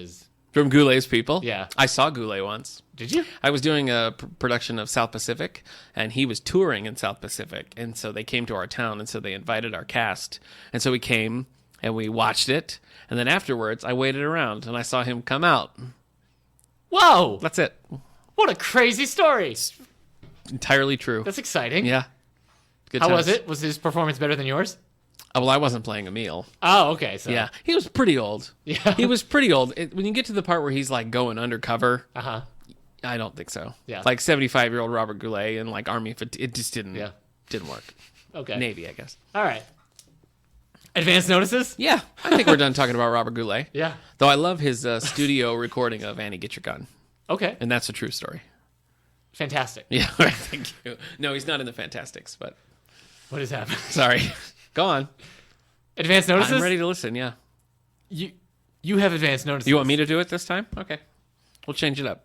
Goulet's people? Yeah. I saw Goulet once. Did you? I was doing a production of South Pacific, and he was touring in South Pacific. And so they came to our town, and so they invited our cast. And so we came, and we watched it. And then afterwards, I waited around, and I saw him come out. Whoa! That's it. What a crazy story. Entirely true. That's exciting. Yeah. Good times. How was it? Was his performance better than yours? Oh, well, I wasn't playing Emil. Oh, okay. So yeah, he was pretty old. Yeah, he was pretty old. When you get to the part where he's like going undercover, I don't think so. Yeah, like 75-year-old Robert Goulet and like Army, it just didn't work. Okay, Navy, I guess. All right. Advance notices? Yeah, I think we're done talking about Robert Goulet. Yeah. Though I love his studio recording of Annie, Get Your Gun. Okay. And that's a true story. Fantastic. Yeah, thank you. No, he's not in the Fantastics, but... What is happening? Sorry. Go on. Advance notices? I'm ready to listen, yeah. You have advance notices. You want me to do it this time? Okay. We'll change it up.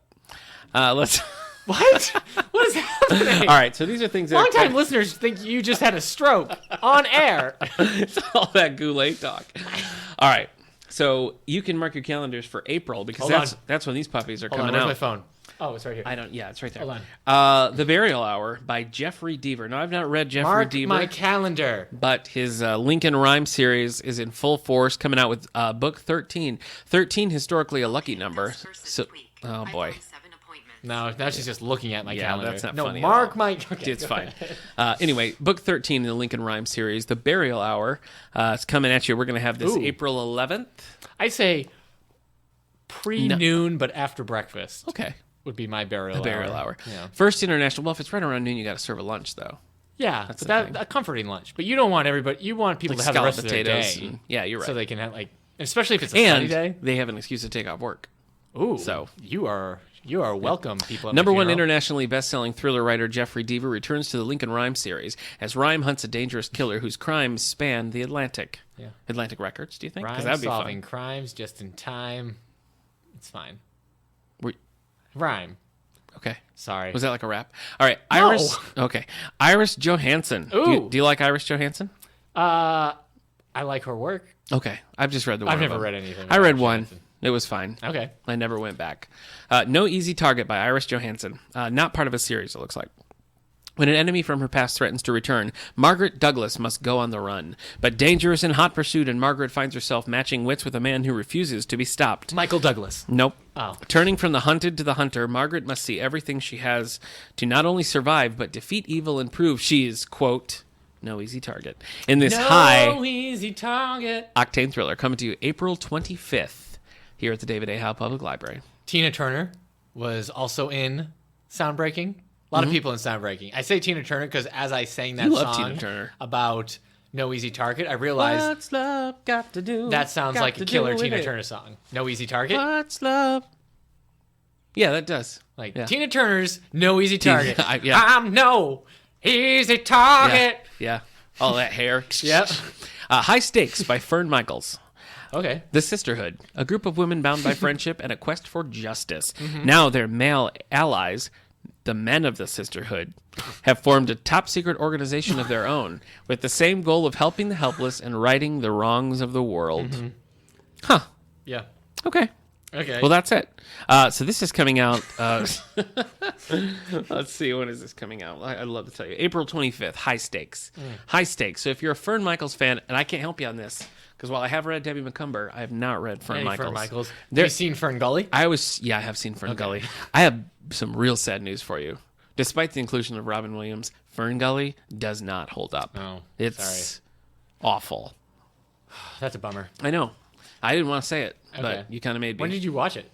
Let's... What? What is happening? All right, so these are things that... Long-time listeners think you just had a stroke on air. It's all that Goulet talk. All right. So you can mark your calendars for April because that's when these puppies are coming out. Where's my phone? Oh, it's right here. Yeah, it's right there. Hold on. The Burial Hour by Jeffrey Deaver. Now, I've not read Jeffrey Deaver. Mark my calendar. But his Lincoln Rhyme series is in full force, coming out with book 13. 13, historically a lucky number. So, oh, boy. No, now she's just looking at my calendar. That's not funny. Mark my... Okay, it's fine. Anyway, book 13 in the Lincoln Rhyme series, The Burial Hour. It's coming at you. We're going to have this April 11th. I say pre-noon, but after breakfast. Okay. Would be my burial hour. Burial hour. Yeah. First international. Well, if it's right around noon, you got to serve a lunch, though. Yeah, that's a comforting lunch. But you don't want everybody. You want people to have the rest of their day. Yeah, you're right. So they can have especially if it's a sunny day. They have an excuse to take off work. Ooh, so you are welcome, people. Number one internationally best-selling thriller writer Jeffrey Deaver returns to the Lincoln Rhyme series as Rhyme hunts a dangerous killer whose crimes span the Atlantic. Yeah. Atlantic Records, do you think? Rhyme solving crimes just in time. It's fine. Rhyme. Okay. Sorry. Was that like a rap? All right. Iris. No. Okay. Iris Johansson. Do you like Iris Johansson? I like her work. Okay. I've just read the one. I've never read anything. I read one. It was fine. Okay. I never went back. No Easy Target by Iris Johansson. Not part of a series, it looks like. When an enemy from her past threatens to return, Margaret Douglas must go on the run. But danger is in hot pursuit, and Margaret finds herself matching wits with a man who refuses to be stopped. Michael Douglas. Nope. Oh. Turning from the hunted to the hunter, Margaret must see everything she has to not only survive, but defeat evil and prove she is, quote, no easy target. In this easy target octane thriller, coming to you April 25th here at the David A. Howe Public Library. Tina Turner was also in Soundbreaking. A lot of people in Soundbreaking. I say Tina Turner because as I sang that song Tina Turner. About No Easy Target, I realized What's love got to do? That sounds like a killer Tina Turner song. No Easy Target. What's love? Yeah, that does. Tina Turner's No Easy Target. I'm no easy target. Yeah. All that hair. Yep. High Stakes by Fern Michaels. Okay. The Sisterhood, a group of women bound by friendship and a quest for justice. Now their male allies, the men of the Sisterhood, have formed a top-secret organization of their own with the same goal of helping the helpless and righting the wrongs of the world. Huh. Yeah. Okay. Well, that's it. So this is coming out... let's see, when is this coming out? I'd love to tell you. April 25th, High Stakes. High Stakes. So if you're a Fern Michaels fan, and I can't help you on this, because while I have read Debbie McCumber, I have not read Fern Michaels. Have you seen Fern Gully? I have seen Fern Gully. I have some real sad news for you. Despite the inclusion of Robin Williams, Fern Gully does not hold up. Oh, it's awful. That's a bummer. I know. I didn't want to say it, but you kind of made me. When did you watch it?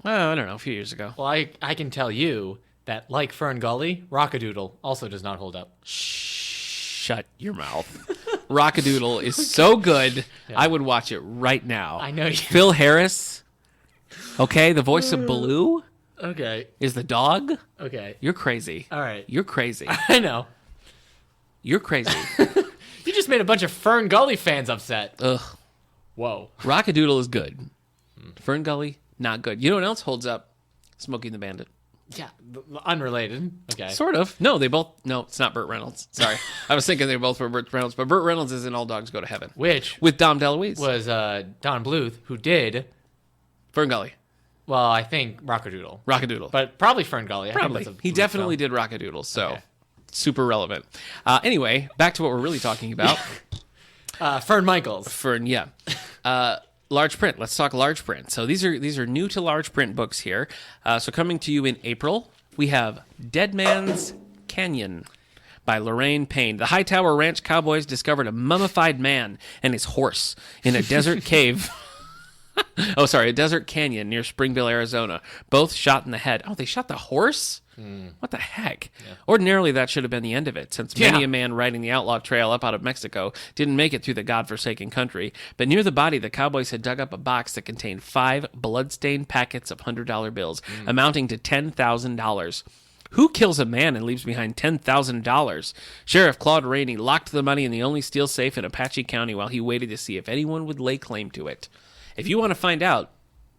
Oh, I don't know, a few years ago. Well, I can tell you that, like Fern Gully, Rockadoodle also does not hold up. Shut your mouth. Rockadoodle is so good, I would watch it right now. I know you. Phil Harris, okay, the voice of Baloo. Okay. Is the dog. Okay. You're crazy. All right. You're crazy. I know. You're crazy. You just made a bunch of Fern Gully fans upset. Ugh. Whoa. Rockadoodle is good. Fern Gully, not good. You know what else holds up? Smokey and the Bandit. Yeah, unrelated. Okay. Sort of. No, they both... No, it's not Burt Reynolds. Sorry. I was thinking they both were Burt Reynolds, but Burt Reynolds is in All Dogs Go to Heaven. Which... With Dom DeLuise. Was Don Bluth, who did... Fern Gully. Well, I think Rockadoodle. Rockadoodle. But probably Fern Gully. Probably. He definitely did Rockadoodle, so... Super relevant. Anyway, back to what we're really talking about. Fern Michaels. Fern, yeah. Large print. Let's talk large print. So these are new to large print books here. So coming to you in April, we have Dead Man's Canyon by Lorraine Payne. The Hightower Ranch cowboys discovered a mummified man and his horse in a desert cave. A desert canyon near Springville, Arizona. Both shot in the head. Oh, they shot the horse? What the heck? Yeah. Ordinarily, that should have been the end of it, since many a man riding the outlaw trail up out of Mexico didn't make it through the godforsaken country. But near the body, the cowboys had dug up a box that contained 5 blood-stained packets of $100 bills, amounting to $10,000. Who kills a man and leaves behind $10,000? Sheriff Claude Rainey locked the money in the only steel safe in Apache County while he waited to see if anyone would lay claim to it. If you want to find out,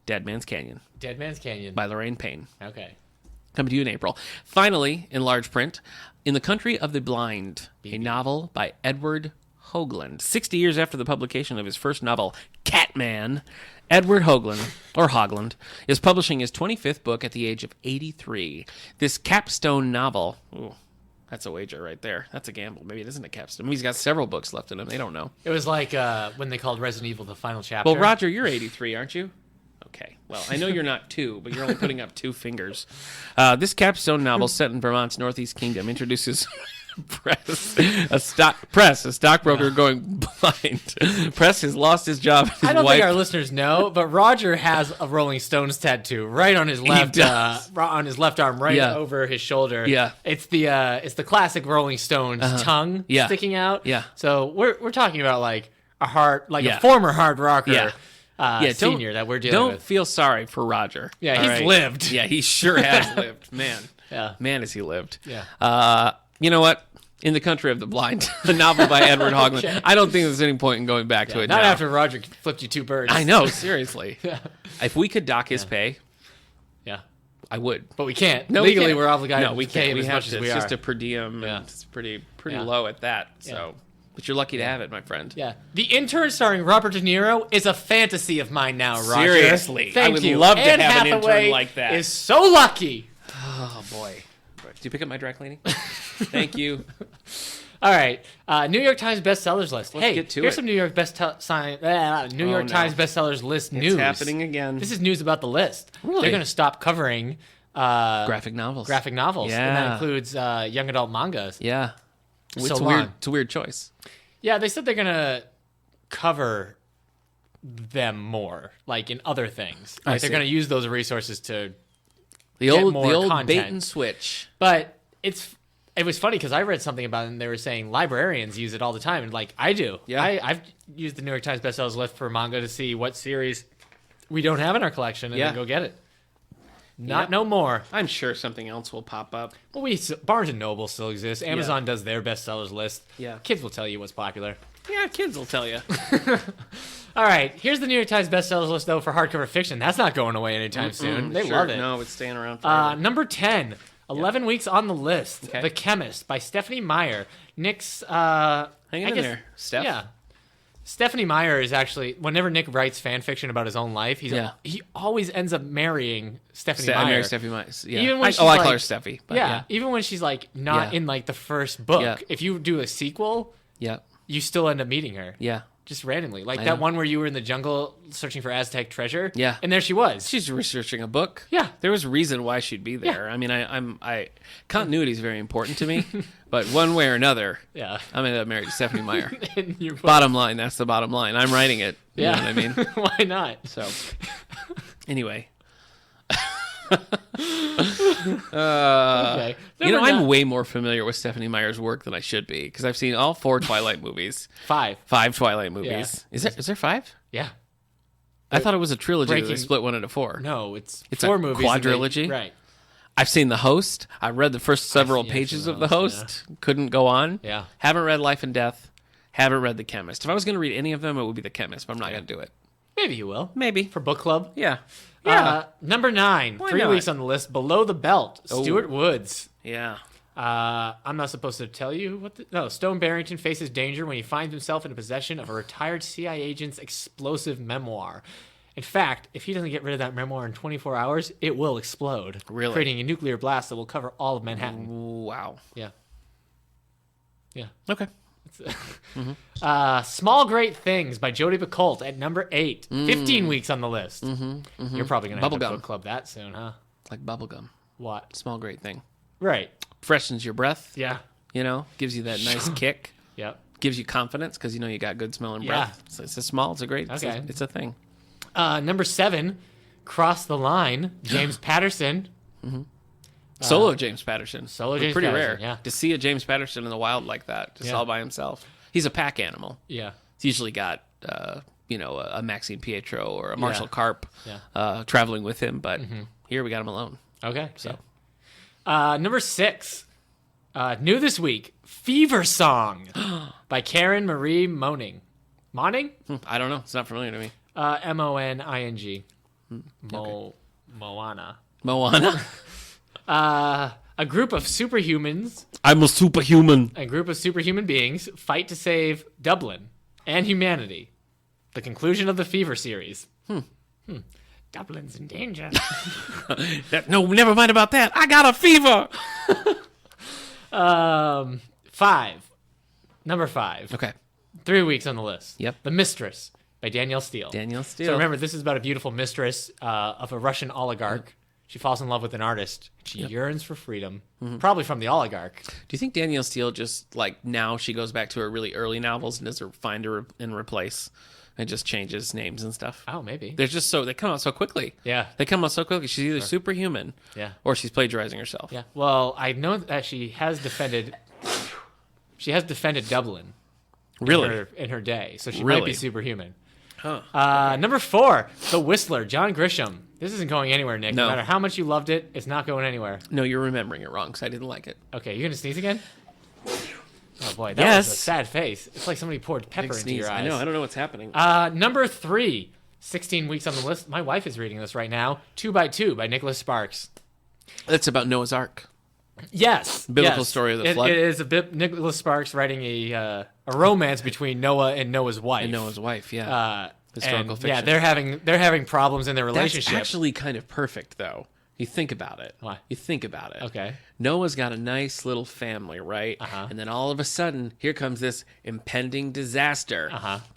Dead Man's Canyon. Dead Man's Canyon. By Lorraine Payne. Okay. Coming to you in April. Finally, in large print, In the Country of the Blind, a novel by Edward Hoagland. 60 years after the publication of his first novel, Catman, Edward Hoagland, is publishing his 25th book at the age of 83. This capstone novel... Ooh, that's a wager right there. That's a gamble. Maybe it isn't a capstone. Maybe he's got several books left in him. They don't know. It was like when they called Resident Evil the final chapter. Well, Roger, you're 83, aren't you? Okay. Well, I know you're not 2, but you're only putting up 2 fingers. This capstone novel set in Vermont's Northeast Kingdom introduces... a stockbroker going blind. Press has lost his job. I don't think our listeners know, but Roger has a Rolling Stones tattoo right on his left arm, right over his shoulder. Yeah, it's the classic Rolling Stones tongue sticking out. Yeah, so we're talking about like a former hard rocker. Senior that we're dealing with. Don't feel sorry for Roger. Yeah, he's lived. Yeah, he sure has lived. Man, man, has he lived. Yeah. You know what? In the Country of the Blind, a novel by Edward Hoagland. Okay. I don't think there's any point in going back to it not now. after Roger flipped you 2 birds. I know, seriously. If we could dock his pay, I would. But we can't. No, legally, we can't. we're obligated we to pay him as much as we are. It's just a per diem, and it's pretty low at that. So, but you're lucky to have it, my friend. Yeah. The Intern, starring Robert De Niro, is a fantasy of mine now, Roger. Seriously, Thank I would you. love to Anne have Hathaway an intern like that. Is so lucky. Oh boy. Do you pick up my dry cleaning? Thank you. All right, New York Times bestsellers list. Let's get to here's it. some New York Times bestsellers list news. It's happening again. This is news about the list. Really? They're going to stop covering graphic novels. and that includes young adult mangas. Yeah, It's a weird choice. Yeah, they said they're going to cover them more, like in other things. Like they're going to use those resources to get more the old content. bait and switch. But it was funny because I read something about it and they were saying librarians use it all the time. And like I do. Yeah. I've used the New York Times bestsellers list for manga to see what series we don't have in our collection and then go get it. No more. I'm sure something else will pop up. Well, Barnes & Noble still exists. Amazon does their bestsellers list. Yeah. Kids will tell you what's popular. Yeah, kids will tell you. All right. Here's the New York Times bestsellers list, though, for hardcover fiction. That's not going away anytime soon. They love it. No, it's staying around forever. Number 10. 11 weeks on the list. Okay. The Chemist by Stephanie Meyer. Nick's... Hang in there, Steph. Yeah. Stephanie Meyer is actually... Whenever Nick writes fan fiction about his own life, he always ends up marrying Stephanie Meyer. I marry Stephanie Meyer. Yeah. Even when I call her Steffi. But even when she's like not in like the first book. If you do a sequel, you still end up meeting her. Yeah. Just randomly. Like that one where you were in the jungle searching for Aztec treasure. Yeah. And there she was. She's researching a book. Yeah. There was a reason why she'd be there. Yeah. I mean, continuity is very important to me, but one way or another, I'm going to marry Stephanie Meyer. Bottom line, that's the bottom line. I'm writing it. You know what I mean? Why not? So, anyway. Okay. I'm way more familiar with Stephanie Meyer's work than I should be because I've seen all 4 Twilight movies. 5 Twilight movies. Yeah. Is there 5? Yeah. I thought it was a trilogy that they split one into 4. No, it's 4 a movies. Quadrilogy. Right. I've seen The Host. I read the first several pages of The Host. Yeah. Couldn't go on. Yeah. Haven't read Life and Death. Haven't read The Chemist. If I was going to read any of them, it would be The Chemist, but I'm not going to do it. Maybe you will. Maybe. For book club. Yeah. Number 9. Why 3 not? weeks on the list. Below the Belt. Stuart Woods. Yeah. I'm not supposed to tell you what Stone Barrington faces danger when he finds himself in possession of a retired CIA agent's explosive memoir. In fact, if he doesn't get rid of that memoir in 24 hours, it will explode. Really? Creating a nuclear blast that will cover all of Manhattan. Wow. Yeah. Yeah. Okay. Small Great Things by Jodi Picoult at number 8. 15 weeks on the list. You're probably going to have to book club that soon, huh? Like bubblegum. What? Small Great Thing. Right. Freshens your breath. Yeah. Gives you that nice kick. Yep. Gives you confidence because you got good smelling breath. So it's a great, okay. It's a thing. Number 7, Cross the Line, James Patterson. Solo James Patterson. James pretty Patterson, rare. yeah. To see a James Patterson in the wild like that, just all by himself. He's a pack animal. Yeah. He's usually got, a Maxine Pietro or a Marshall Karp traveling with him, but here we got him alone. Okay. So, number 6, new this week, Fever Song by Karen Marie Moning. Moning? I don't know. It's not familiar to me. Moning. Okay. Moana. Moana? A group of superhumans. I'm a superhuman. A group of superhuman beings fight to save Dublin and humanity. The conclusion of the Fever series. Dublin's in danger. No, never mind about that. I got a fever. 5. Number 5. Okay. 3 weeks on the list. Yep. The Mistress by Danielle Steele. So remember, this is about a beautiful mistress of a Russian oligarch. She falls in love with an artist. She yearns for freedom, probably from the oligarch. Do you think Danielle Steele just, like, now she goes back to her really early novels and does her find and replace and just changes names and stuff? Oh, maybe. They're just they come out so quickly. Yeah. They come out so quickly. She's either superhuman or she's plagiarizing herself. Yeah. Well, I know that she has defended Dublin. Really? In her day. So she really? Might be superhuman. Huh. Number 4, The Whistler, John Grisham. This isn't going anywhere, Nick. No. No matter how much you loved it, it's not going anywhere. No, you're remembering it wrong because I didn't like it. Okay, you going to sneeze again? Oh, boy. That was a sad face. It's like somebody poured pepper into your eyes. I know. I don't know what's happening. Number 3, 16 weeks on the list. My wife is reading this right now. 2x2 by Nicholas Sparks. That's about Noah's Ark. Yes. Biblical story of the flood. It is a bit Nicholas Sparks writing a romance between Noah and Noah's wife. And Noah's wife, yeah. Historical fiction. Yeah, they're having problems in their relationship. That's actually kind of perfect, though. You think about it. Why? You think about it. Okay. Noah's got a nice little family, right? And then all of a sudden, here comes this impending disaster.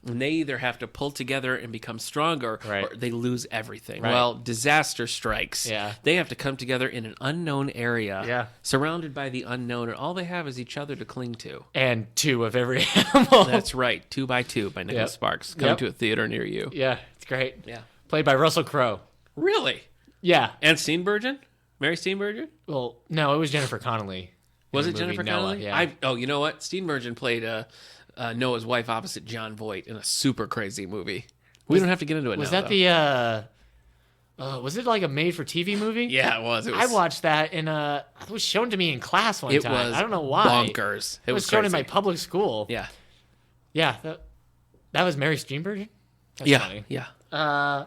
And they either have to pull together and become stronger, or they lose everything. Right. Well, disaster strikes. Yeah. They have to come together in an unknown area. Yeah. Surrounded by the unknown, and all they have is each other to cling to. And 2 of every animal. That's right. 2x2 by Nicholas Sparks. Coming to a theater near you. Yeah, it's great. Yeah. Played by Russell Crowe. Really? Yeah. And Steenburgen? Mary Steenburgen? Well, no, it was Jennifer Connelly. Was it Jennifer Connelly? Yeah. You know what? Steenburgen played Noah's wife opposite John Voight in a super crazy movie. We don't have to get into it now. Was that was it like a made-for-TV movie? Yeah, it was. I watched that it was shown to me in class one time. Was I don't know why. Bonkers. It was shown in my public school. Yeah. Yeah, that was Mary Steenburgen? That's funny. Yeah.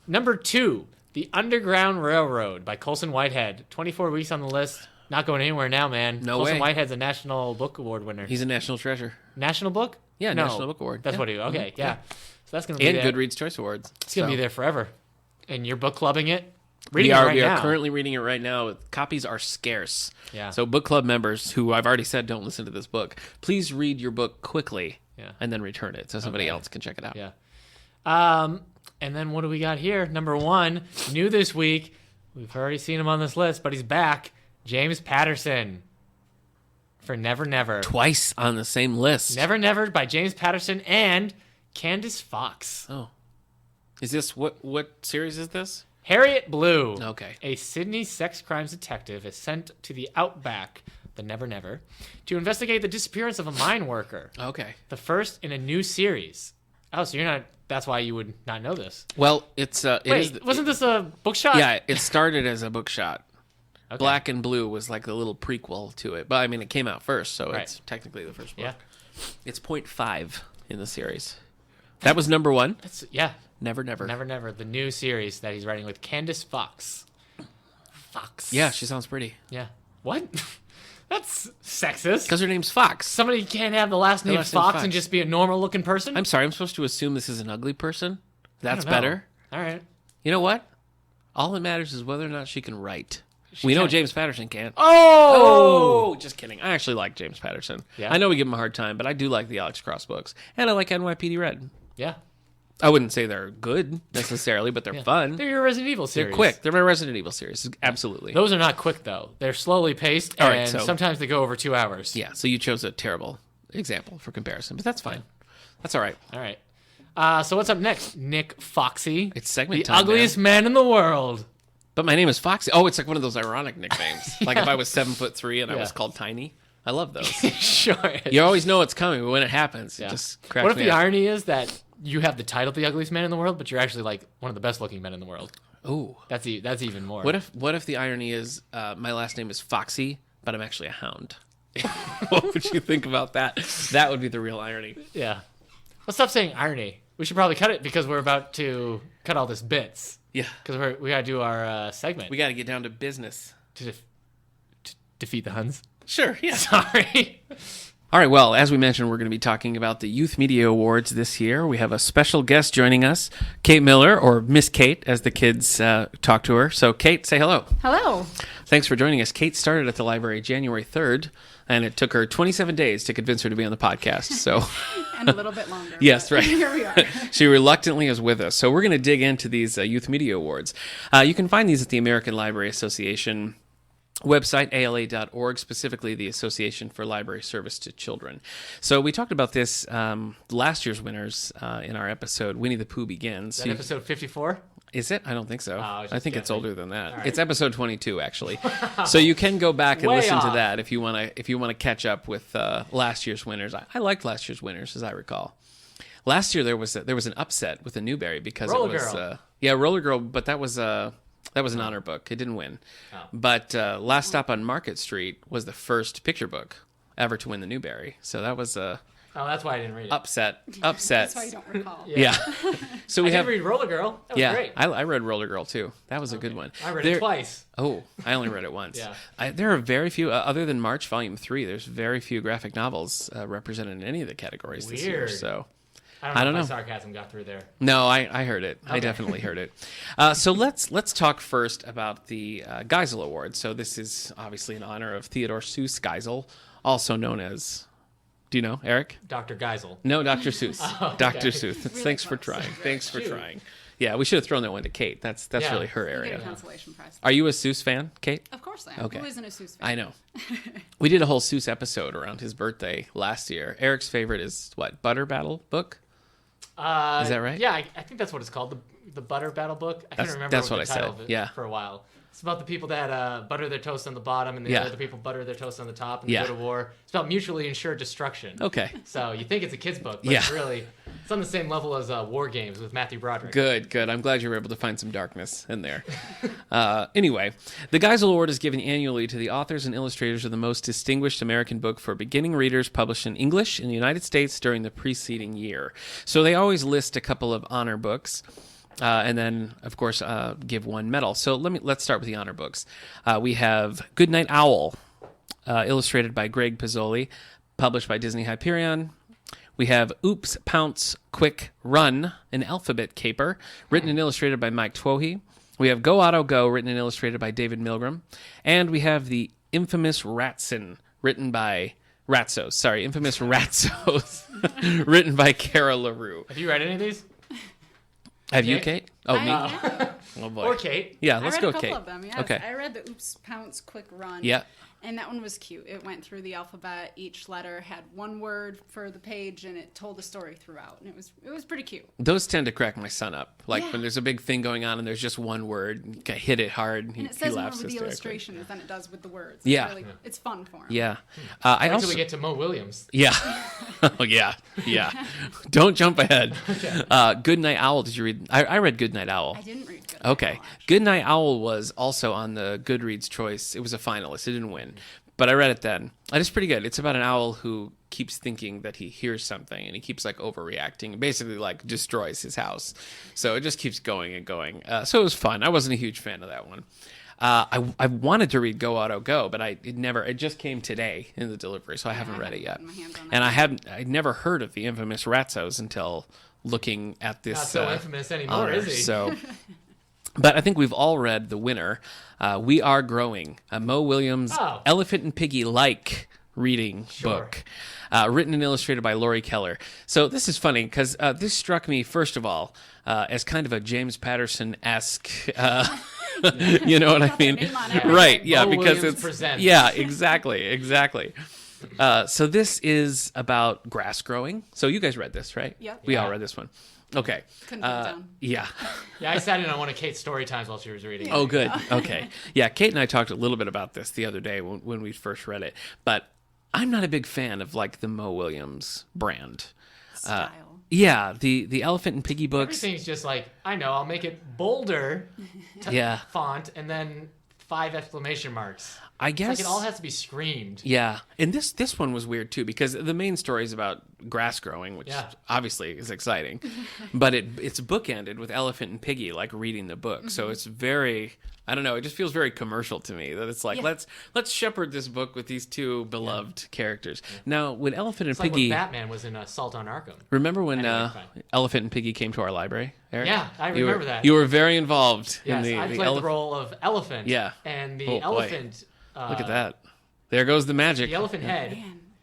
Number 2, The Underground Railroad by Colson Whitehead. 24 weeks on the list. Not going anywhere now, man. No Colson way. Whitehead's a National Book Award winner. He's a national treasure. National Book? Yeah, No, National Book Award. That's what he... Okay, yeah. So that's going to be And there. Goodreads Choice Awards. It's going to be there forever. And you're book clubbing it? We are currently reading it right now. Copies are scarce. Yeah. So book club members, who I've already said don't listen to this book, please read your book quickly and then return it so somebody else can check it out. Yeah. And then what do we got here? Number 1, new this week. We've already seen him on this list, but he's back. James Patterson for Never Never. Twice on the same list. Never Never by James Patterson and Candace Fox. Oh. Is this what series is this? Harriet Blue. Okay. A Sydney sex crimes detective is sent to the outback, the Never Never, to investigate the disappearance of a mine worker. Okay. The first in a new series. Oh, so you're not... That's why you would not know this. Well, it's... wasn't this a bookshot? Yeah, it started as a bookshot. Okay. Black and Blue was like the little prequel to it. But, I mean, it came out first, so it's technically the first book. Yeah. It's 0.5 in the series. That was number 1. Yeah. Never Never. Never Never, the new series that he's writing with Candace Fox. Fox. Yeah, she sounds pretty. Yeah. What? That's sexist. Because her name's Fox. Somebody can't have the last name Fox and just be a normal-looking person? I'm sorry, I'm supposed to assume this is an ugly person? That's better? All right. You know what? All that matters is whether or not she can write. We know James Patterson can't. Oh! Just kidding. I actually like James Patterson. Yeah. I know we give him a hard time, but I do like the Alex Cross books. And I like NYPD Red. Yeah. I wouldn't say they're good necessarily, but they're fun. They're your Resident Evil series. They're quick. They're my Resident Evil series. Absolutely. Those are not quick, though. They're slowly paced, and sometimes they go over 2 hours. Yeah, so you chose a terrible example for comparison, but that's fine. That's all right. All right. So what's up next? Nick Foxy. It's segment time, the ugliest man in the world. But my name is Foxy. Oh, it's like one of those ironic nicknames. Like if I was 7'3" and I was called Tiny. I love those. Sure. You always know it's coming, but when it happens, it just cracks me up. What if the irony is that you have the title the ugliest man in the world, but you're actually like one of the best looking men in the world? Ooh. That's even more. What if the irony is my last name is Foxy, but I'm actually a hound? What would you think about that? That would be the real irony. Yeah. Let's stop saying irony. We should probably cut it because we're about to cut all this bits. Yeah. Because we got to do our segment. We got to get down to business. defeat the Huns. Sure, yeah. Sorry. All right, well, as we mentioned, we're going to be talking about the Youth Media Awards this year. We have a special guest joining us, Kate Miller, or Miss Kate, as the kids talk to her. So, Kate, say hello. Hello. Thanks for joining us. Kate started at the library January 3rd, and it took her 27 days to convince her to be on the podcast. So, and a little bit longer. Yes, right. Here we are. She reluctantly is with us. So we're going to dig into these Youth Media Awards. You can find these at the American Library Association website, ala.org, specifically the Association for Library Service to Children. So we talked about this last year's winners in our episode, Winnie the Pooh Begins. Is that episode 54? Is it? I don't think so. I think it's older than that. Right. It's episode 22, actually. So you can go back and listen off. to that if you want to catch up with last year's winners. I liked last year's winners, as I recall. Last year there was an upset with the Newbery because Roller it was Girl. Roller Girl, but that was an honor book. It didn't win. Oh. But Last Stop on Market Street was the first picture book ever to win the Newbery. So that was that's why I didn't read it. upset. That's why you don't recall. Yeah. So we I have did read Roller Girl. That was great. I read Roller Girl too. That was a good one. I read it twice. Oh, I only read it once. Yeah. There are very few, other than March Volume 3, there's very few graphic novels represented in any of the categories this year. Weird. So I don't know if my sarcasm got through there. No, I heard it. Okay. I definitely heard it. So let's talk first about the Geisel Award. So this is obviously in honor of Theodore Seuss Geisel, also known as... Do you know, Eric? Dr. Geisel. No, Dr. Seuss. Okay. Dr. Seuss. Really Thanks for close. trying. Thanks for trying. Yeah, we should have thrown that one to Kate. That's really her You get area. a consolation prize. Are you a Seuss fan, Kate? Of course I am. Okay. Who isn't a Seuss fan? I know. We did a whole Seuss episode around his birthday last year. Eric's favorite is what? Butter Battle book? Is that right? Yeah, I think that's what it's called. The Butter Battle book. I can't remember that's what what the I title said. of it Yeah. for a while. It's about the people that butter their toast on the bottom and the other people butter their toast on the top and they go to war. It's about mutually ensured destruction. Okay. So you think it's a kid's book, but it's on the same level as War Games with Matthew Broderick. Good. I'm glad you were able to find some darkness in there. Anyway, the Geisel Award is given annually to the authors and illustrators of the most distinguished American book for beginning readers published in English in the United States during the preceding year. So they always list a couple of honor books. And then, of course, give one medal. So let's start with the honor books. We have Goodnight Owl, illustrated by Greg Pizzoli, published by Disney Hyperion. We have Oops, Pounce, Quick, Run, an alphabet caper, written and illustrated by Mike Twohy. We have Go Otto Go, written and illustrated by David Milgram. And we have the infamous Ratson, written by... Infamous Ratsos, written by Kara LaRue. Have you read any of these? Have you, Kate? Oh, me? Yeah. Oh, boy. Or Kate. Yeah, let's go, I read a couple Kate. of them, yes. Okay. I read the Oops, Pounce, Quick Run. Yeah. And that one was cute. It went through the alphabet. Each letter had one word for the page, and it told a story throughout. And it was pretty cute. Those tend to crack my son up. Like when there's a big thing going on and there's just one word, you can hit it hard. And it says more with the illustrations than it does with the words. Yeah. It's fun for him. Yeah. Until we get to Mo Williams. Yeah. Oh, yeah. Don't jump ahead. Okay. Goodnight Owl, did you read? I read Goodnight Owl. I didn't read Goodnight Okay. Owl, actually. Goodnight Owl was also on the Goodreads choice. It was a finalist. It didn't win. But I read it then. And it's pretty good. It's about an owl who keeps thinking that he hears something and he keeps like overreacting and basically like destroys his house. So it just keeps going and going. So it was fun. I wasn't a huge fan of that one. I wanted to read Go Otto Go, but it just came today in the delivery, so I haven't read it yet. And I'd never heard of the infamous Ratsos until looking at this. Not so infamous anymore, honor. is he? So, but I think we've all read the winner. We Are Growing, a Mo Williams Elephant and Piggy-like reading book. Written and illustrated by Laurie Keller. So this is funny because this struck me, first of all, as kind of a James Patterson-esque... you know what I mean? Right, yeah, Mo because Williams it's... presents. Yeah, exactly. So this is about grass growing. So you guys read this, right? Yep. We all read this one. Okay. Couldn't put it down. Yeah. Yeah, I sat in on one of Kate's story times while she was reading. Oh, good. Okay. Yeah, Kate and I talked a little bit about this the other day when we first read it, but I'm not a big fan of like the Mo Williams brand. Style. Yeah, the Elephant and Piggy books. Everything's just like, I know, I'll make it bolder font and then 5 exclamation marks. I guess It's like it all has to be screamed. Yeah, and this one was weird too because the main story is about grass growing, which obviously is exciting. But it's bookended with Elephant and Piggy, like reading the book. So it's very, I don't know, it just feels very commercial to me that it's like, let's shepherd this book with these two beloved characters. Now, when Elephant and Piggy... like when Batman was in Assault on Arkham. Remember when Elephant and Piggy came to our library, Eric? Yeah, I remember that. You were very involved in the... I played the role of Elephant. Yeah. And the elephant... Look at that. There goes the magic. The elephant head,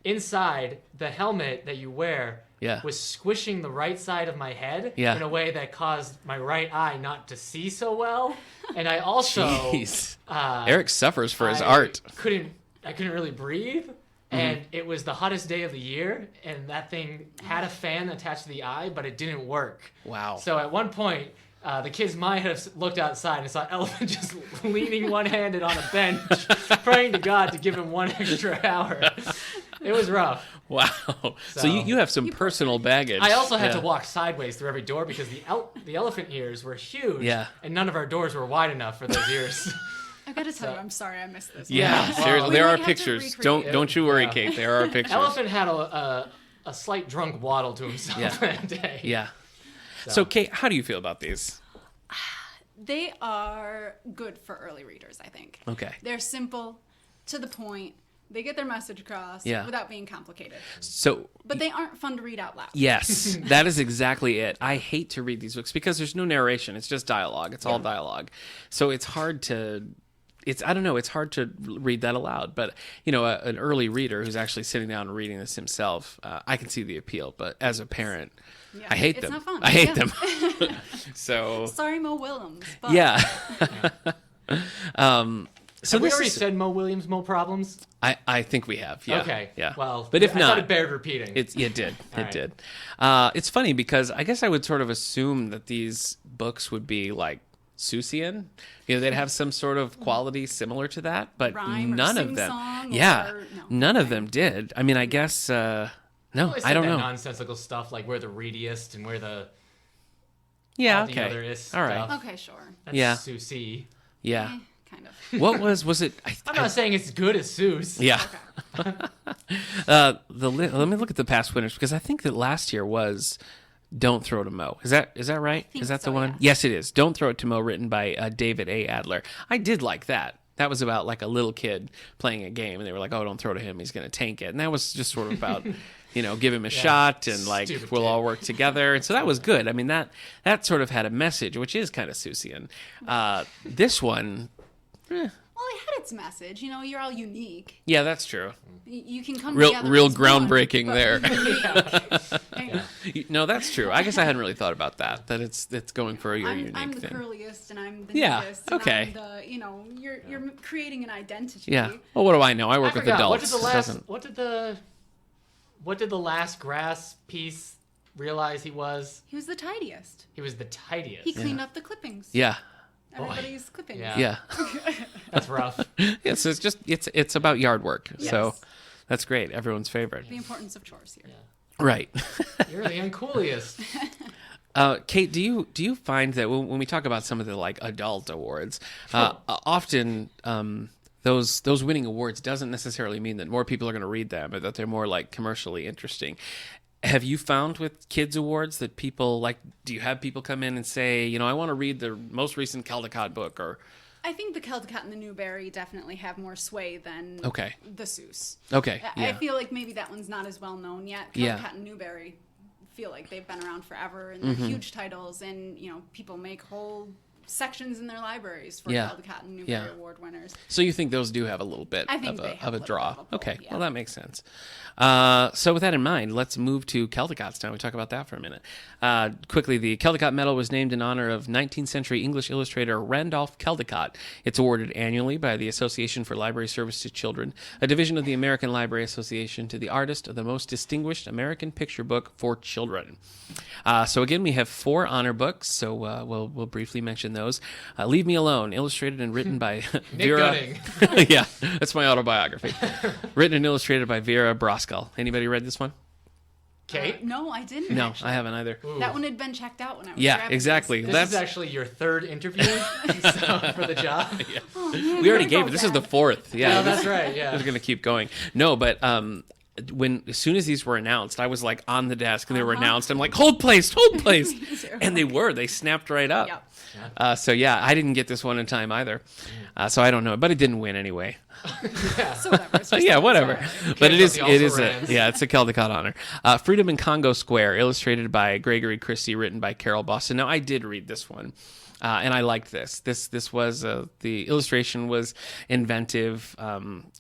inside the helmet that you wear, was squishing the right side of my head in a way that caused my right eye not to see so well. And I also... Jeez. Eric suffers for his art. I couldn't really breathe. And it was the hottest day of the year, and that thing had a fan attached to the eye, but it didn't work. Wow. So at one point... the kids might have looked outside and saw Elephant just leaning one-handed on a bench, praying to God to give him one extra hour. It was rough. Wow. So you have some personal baggage. I also had to walk sideways through every door because the elephant ears were huge, and none of our doors were wide enough for those ears. I gotta tell you, I'm sorry I missed this. Yeah, seriously, there are pictures. Don't you worry, Kate. There are pictures. Elephant had a slight drunk waddle to himself that day. Yeah. So, Kate, how do you feel about these? They are good for early readers, I think. Okay. They're simple, to the point. They get their message across without being complicated. But they aren't fun to read out loud. Yes, that is exactly it. I hate to read these books because there's no narration. It's just dialogue. It's all dialogue. So it's hard to... I don't know, it's hard to read that aloud. But, an early reader who's actually sitting down and reading this himself, I can see the appeal. But as a parent... Yeah, I hate them. It's not fun. I hate them. So sorry, Mo Willems. But... Yeah. So have we already said Mo Williams, Mo Problems? I think we have. Yeah. Okay. Yeah. Well, but if I not, thought it bared repeating. It did. It did. It's funny because I guess I would sort of assume that these books would be like Seussian. They'd have some sort of quality similar to that, but none of them. None of them did. I mean, I guess. No, I don't know. Nonsensical stuff like we're the readiest and we're the the otherist. All right. Okay, sure. That's Susie. Yeah. Kind of. What was it? I'm not saying it's good as Seuss. Yeah. Okay. Let me look at the past winners because I think that last year was "Don't Throw It to Mo." Is that right? Is that the one? Yeah. Yes, it is. "Don't Throw It to Mo," written by David A. Adler. I did like that. That was about like a little kid playing a game, and they were like, "Oh, don't throw to him; he's going to tank it." And that was just sort of about, give him a shot, and like we'll all work together. And so that was good. I mean, that sort of had a message, which is kind of Seussian. This one, well, it had its message. You're all unique. Yeah, that's true. You can come real together. Real groundbreaking there. Yeah. No, that's true. I guess I hadn't really thought about that. That it's going for your unique I'm the thing. curliest, and I'm the neatest. Okay. And I'm you're creating an identity. Yeah. Well, what do I know? I work with adults. What did the last grass piece realize he was? He was the tidiest. He was the tidiest. He cleaned up the clippings. Yeah. Everybody's clippings. Yeah. That's rough. Yeah, so it's about yard work. Yes. So that's great. Everyone's favorite. The importance of chores here. Yeah. Right. You're the uncooliest. Kate, do you find that when we talk about some of the like adult awards, often those winning awards doesn't necessarily mean that more people are going to read them or that they're more like commercially interesting. Have you found with kids awards that people like? Do you have people come in and say, I want to read the most recent Caldecott book? Or I think the Caldecott and the Newbery definitely have more sway than the Seuss. Okay. Yeah. I feel like maybe that one's not as well known yet. Caldecott and Newbery feel like they've been around forever and they're huge titles, and people make whole sections in their libraries for Caldecott and Newbery Award winners. So you think those do have a little bit of a draw? Okay, yeah. well that makes sense. So with that in mind, let's move to Caldecott's now. We talk about that for a minute. Quickly, the Caldecott Medal was named in honor of 19th century English illustrator Randolph Caldecott. It's awarded annually by the Association for Library Service to Children, a division of the American Library Association, to the artist of the most distinguished American picture book for children. So again, we have 4 honor books, so we'll briefly mention those. Leave Me Alone, illustrated and written by Vera. Yeah, that's my autobiography. Written and illustrated by Vera Broskull. Anybody read this one? Kate? No, I didn't. No, actually. I haven't either. Ooh. That one had been checked out when I was grabbing exactly. This is actually your 3rd interview for the job. Oh, man, we already gave it. This is the 4th. Yeah, that's right. Yeah, we're going to keep going. No, but as soon as these were announced, I was like on the desk and they were announced. I'm like, hold place. And they snapped right up. Yep. So yeah, I didn't get this one in time either. So I don't know, but it didn't win anyway. So whatever. Whatever. But it's a Caldecott honor. Freedom in Congo Square, illustrated by Gregory Christie, written by Carol Boston. Now I did read this one. And I liked this. This was the illustration was inventive.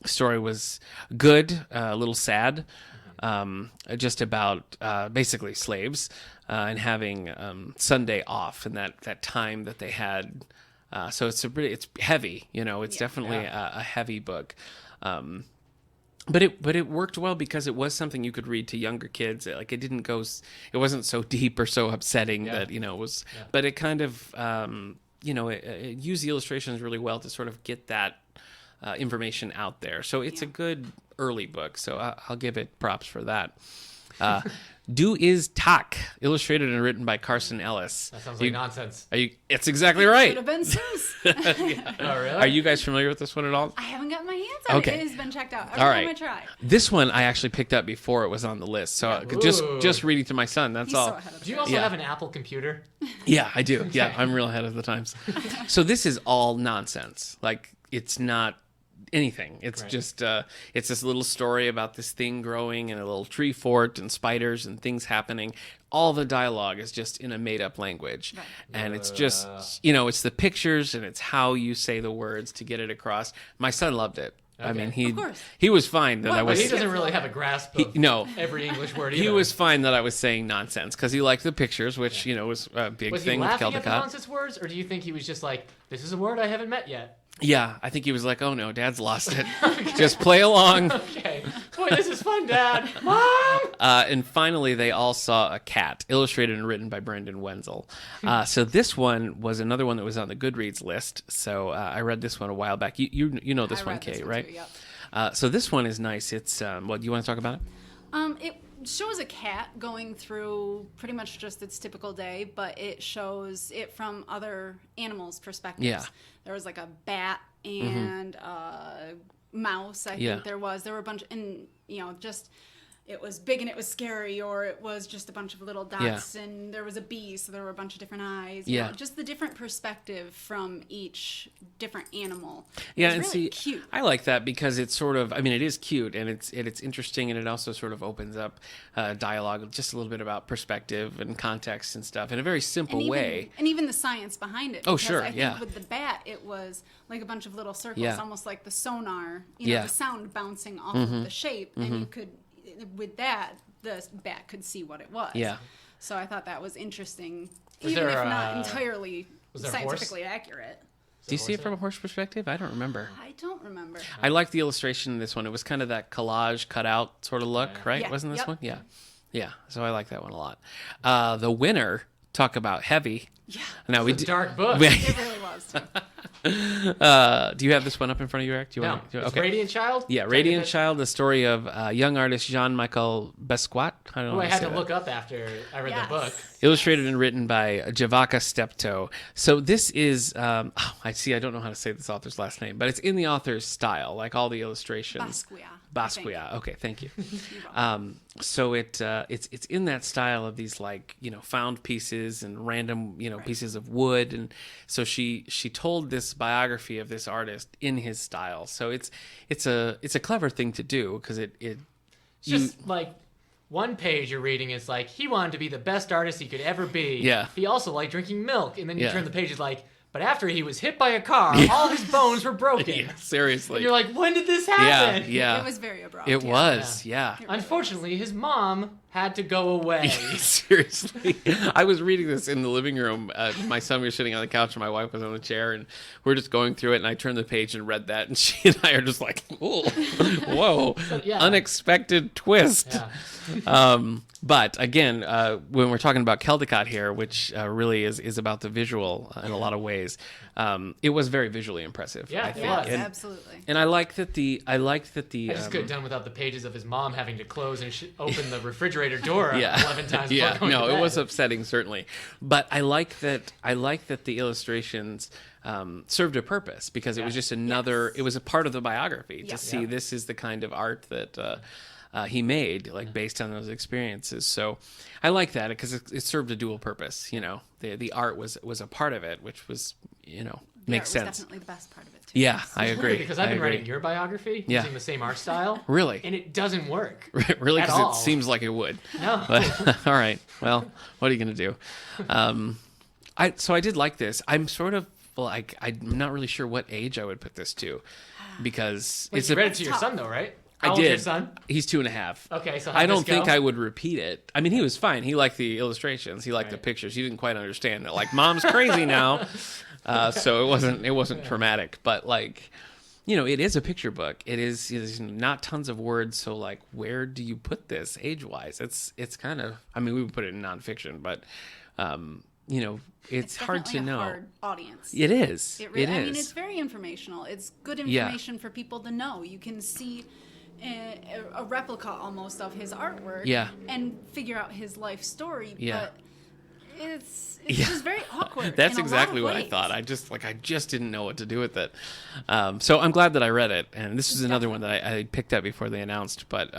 Story was good, a little sad, just about basically slaves and having Sunday off and that time that they had. So it's heavy. It's definitely a heavy book. But it worked well because it was something you could read to younger kids. Like it wasn't so deep or so upsetting that it was. Yeah. But it kind of it used the illustrations really well to sort of get that information out there. So it's a good early book. So I'll give it props for that. Do Is Tak, illustrated and written by Carson Ellis. That sounds like nonsense. It's exactly right. Should have been Seuss. Oh, really? Are you guys familiar with this one at all? I haven't gotten my hands on it. It has been checked out every time I try. This one I actually picked up before it was on the list. So just reading to my son, that's all. Do you also have an Apple computer? Yeah, I do. Yeah, I'm real ahead of the times. So this is all nonsense. Like, it's not anything. It's just it's this little story about this thing growing in a little tree fort and spiders and things happening. All the dialogue is just in a made-up language. Right. And it's just, it's the pictures and it's how you say the words to get it across. My son loved it. Okay. I mean, he was fine that I was. But he doesn't really have a grasp of every English word either. He was fine that I was saying nonsense because he liked the pictures, which was a big thing with Caldecott. Was he laughing at the nonsense words, or do you think he was just like, this is a word I haven't met yet? Yeah, I think he was like, oh no, Dad's lost it. Just play along. Okay. Boy, this is fun, Dad. Mom! And finally, they all saw a cat, illustrated and written by Brendan Wenzel. So this one was another one that was on the Goodreads list. So I read this one a while back. You know this one, Kay, right? Too, yep. So this one is nice. It's, do you want to talk about it? It shows a cat going through pretty much just its typical day, but it shows it from other animals' perspectives. Yeah. There was like a bat and a mouse, I think there were a bunch, and just it was big and it was scary, or it was just a bunch of little dots and there was a bee, so there were a bunch of different eyes. Just the different perspective from each different animal. Yeah, and really cute. I like that because it's sort of, it is cute and it's interesting, and it also sort of opens up dialogue just a little bit about perspective and context and stuff in a very simple way. And even the science behind it. Oh, sure, I think with the bat, it was like a bunch of little circles, almost like the sonar, the sound bouncing off of the shape, and you could, with that, the bat could see what it was. Yeah. So I thought that was interesting, even if not entirely scientifically accurate. Do you see it from a horse perspective? I don't remember. I don't remember. I liked the illustration in this one. It was kind of that collage cutout sort of look, right? Yeah. Wasn't this one? Yeah. Yeah. So I like that one a lot. The winner, talk about heavy. Yeah. Now it's a dark book. It really was, too. Do you have this one up in front of you, Eric? It's Radiant Child? Yeah, Radiant Child, the story of young artist Jean-Michel Besquat. I had to look up after I read the book. Illustrated and written by Javaka Steptoe. So this is, I don't know how to say this author's last name, but it's in the author's style, like all the illustrations. Basquiat. Okay, thank you. So it's in that style of these found pieces and random pieces of wood, and so she told this biography of this artist in his style. So it's a clever thing to do because it's just like one page you're reading is like, he wanted to be the best artist he could ever be. Yeah. He also liked drinking milk, and then you turn the page, is like, but after he was hit by a car, all his bones were broken. Yeah, seriously. And you're like, when did this happen? Yeah. It was very abrupt. It was, yeah. Unfortunately, his mom had to go away. Seriously. I was reading this in the living room. My son was sitting on the couch and my wife was on the chair, and we were just going through it, and I turned the page and read that, and she and I are just like, whoa, unexpected twist. Yeah. But again, when we're talking about Caldecott here, which really is about the visual in a lot of ways, it was very visually impressive. Yeah, I think. It was. Absolutely. And I like that I just couldn't have done without the pages of his mom having to close and open the refrigerator door 11 times. Before going to bed. It was upsetting certainly, but I like that the illustrations served a purpose because it was just another. It was a part of the biography to see this is the kind of art that he made, like based on those experiences. So I like that because it served a dual purpose. You know, the art was a part of it, which was, you know, makes sense. Definitely the best part of it too. Yeah, I agree. Because I've been writing your biography using the same art style. Really? And it doesn't work. Really? Because it seems like it would. No. But, all right. Well, what are you going to do? So I did like this. I'm sort of like, I'm not really sure what age I would put this to, because you read it to your son though, right? How old is your son? He's 2.5. Okay, so I don't think I would repeat it. I mean, he was fine. He liked the illustrations. He liked the pictures. He didn't quite understand it. Like, Mom's crazy now. So it wasn't traumatic. But like, you know, it is a picture book. It's not tons of words. So like, where do you put this age-wise? It's kind of, I mean, we would put it in nonfiction, but you know, it's hard to know. Hard audience. It is. I mean, it's very informational. It's good information for people to know. You can see a replica almost of his artwork and figure out his life story. But it's just very awkward. That's exactly what I thought. I just didn't know what to do with it. So I'm glad that I read it. And this is another one that I picked up before they announced, but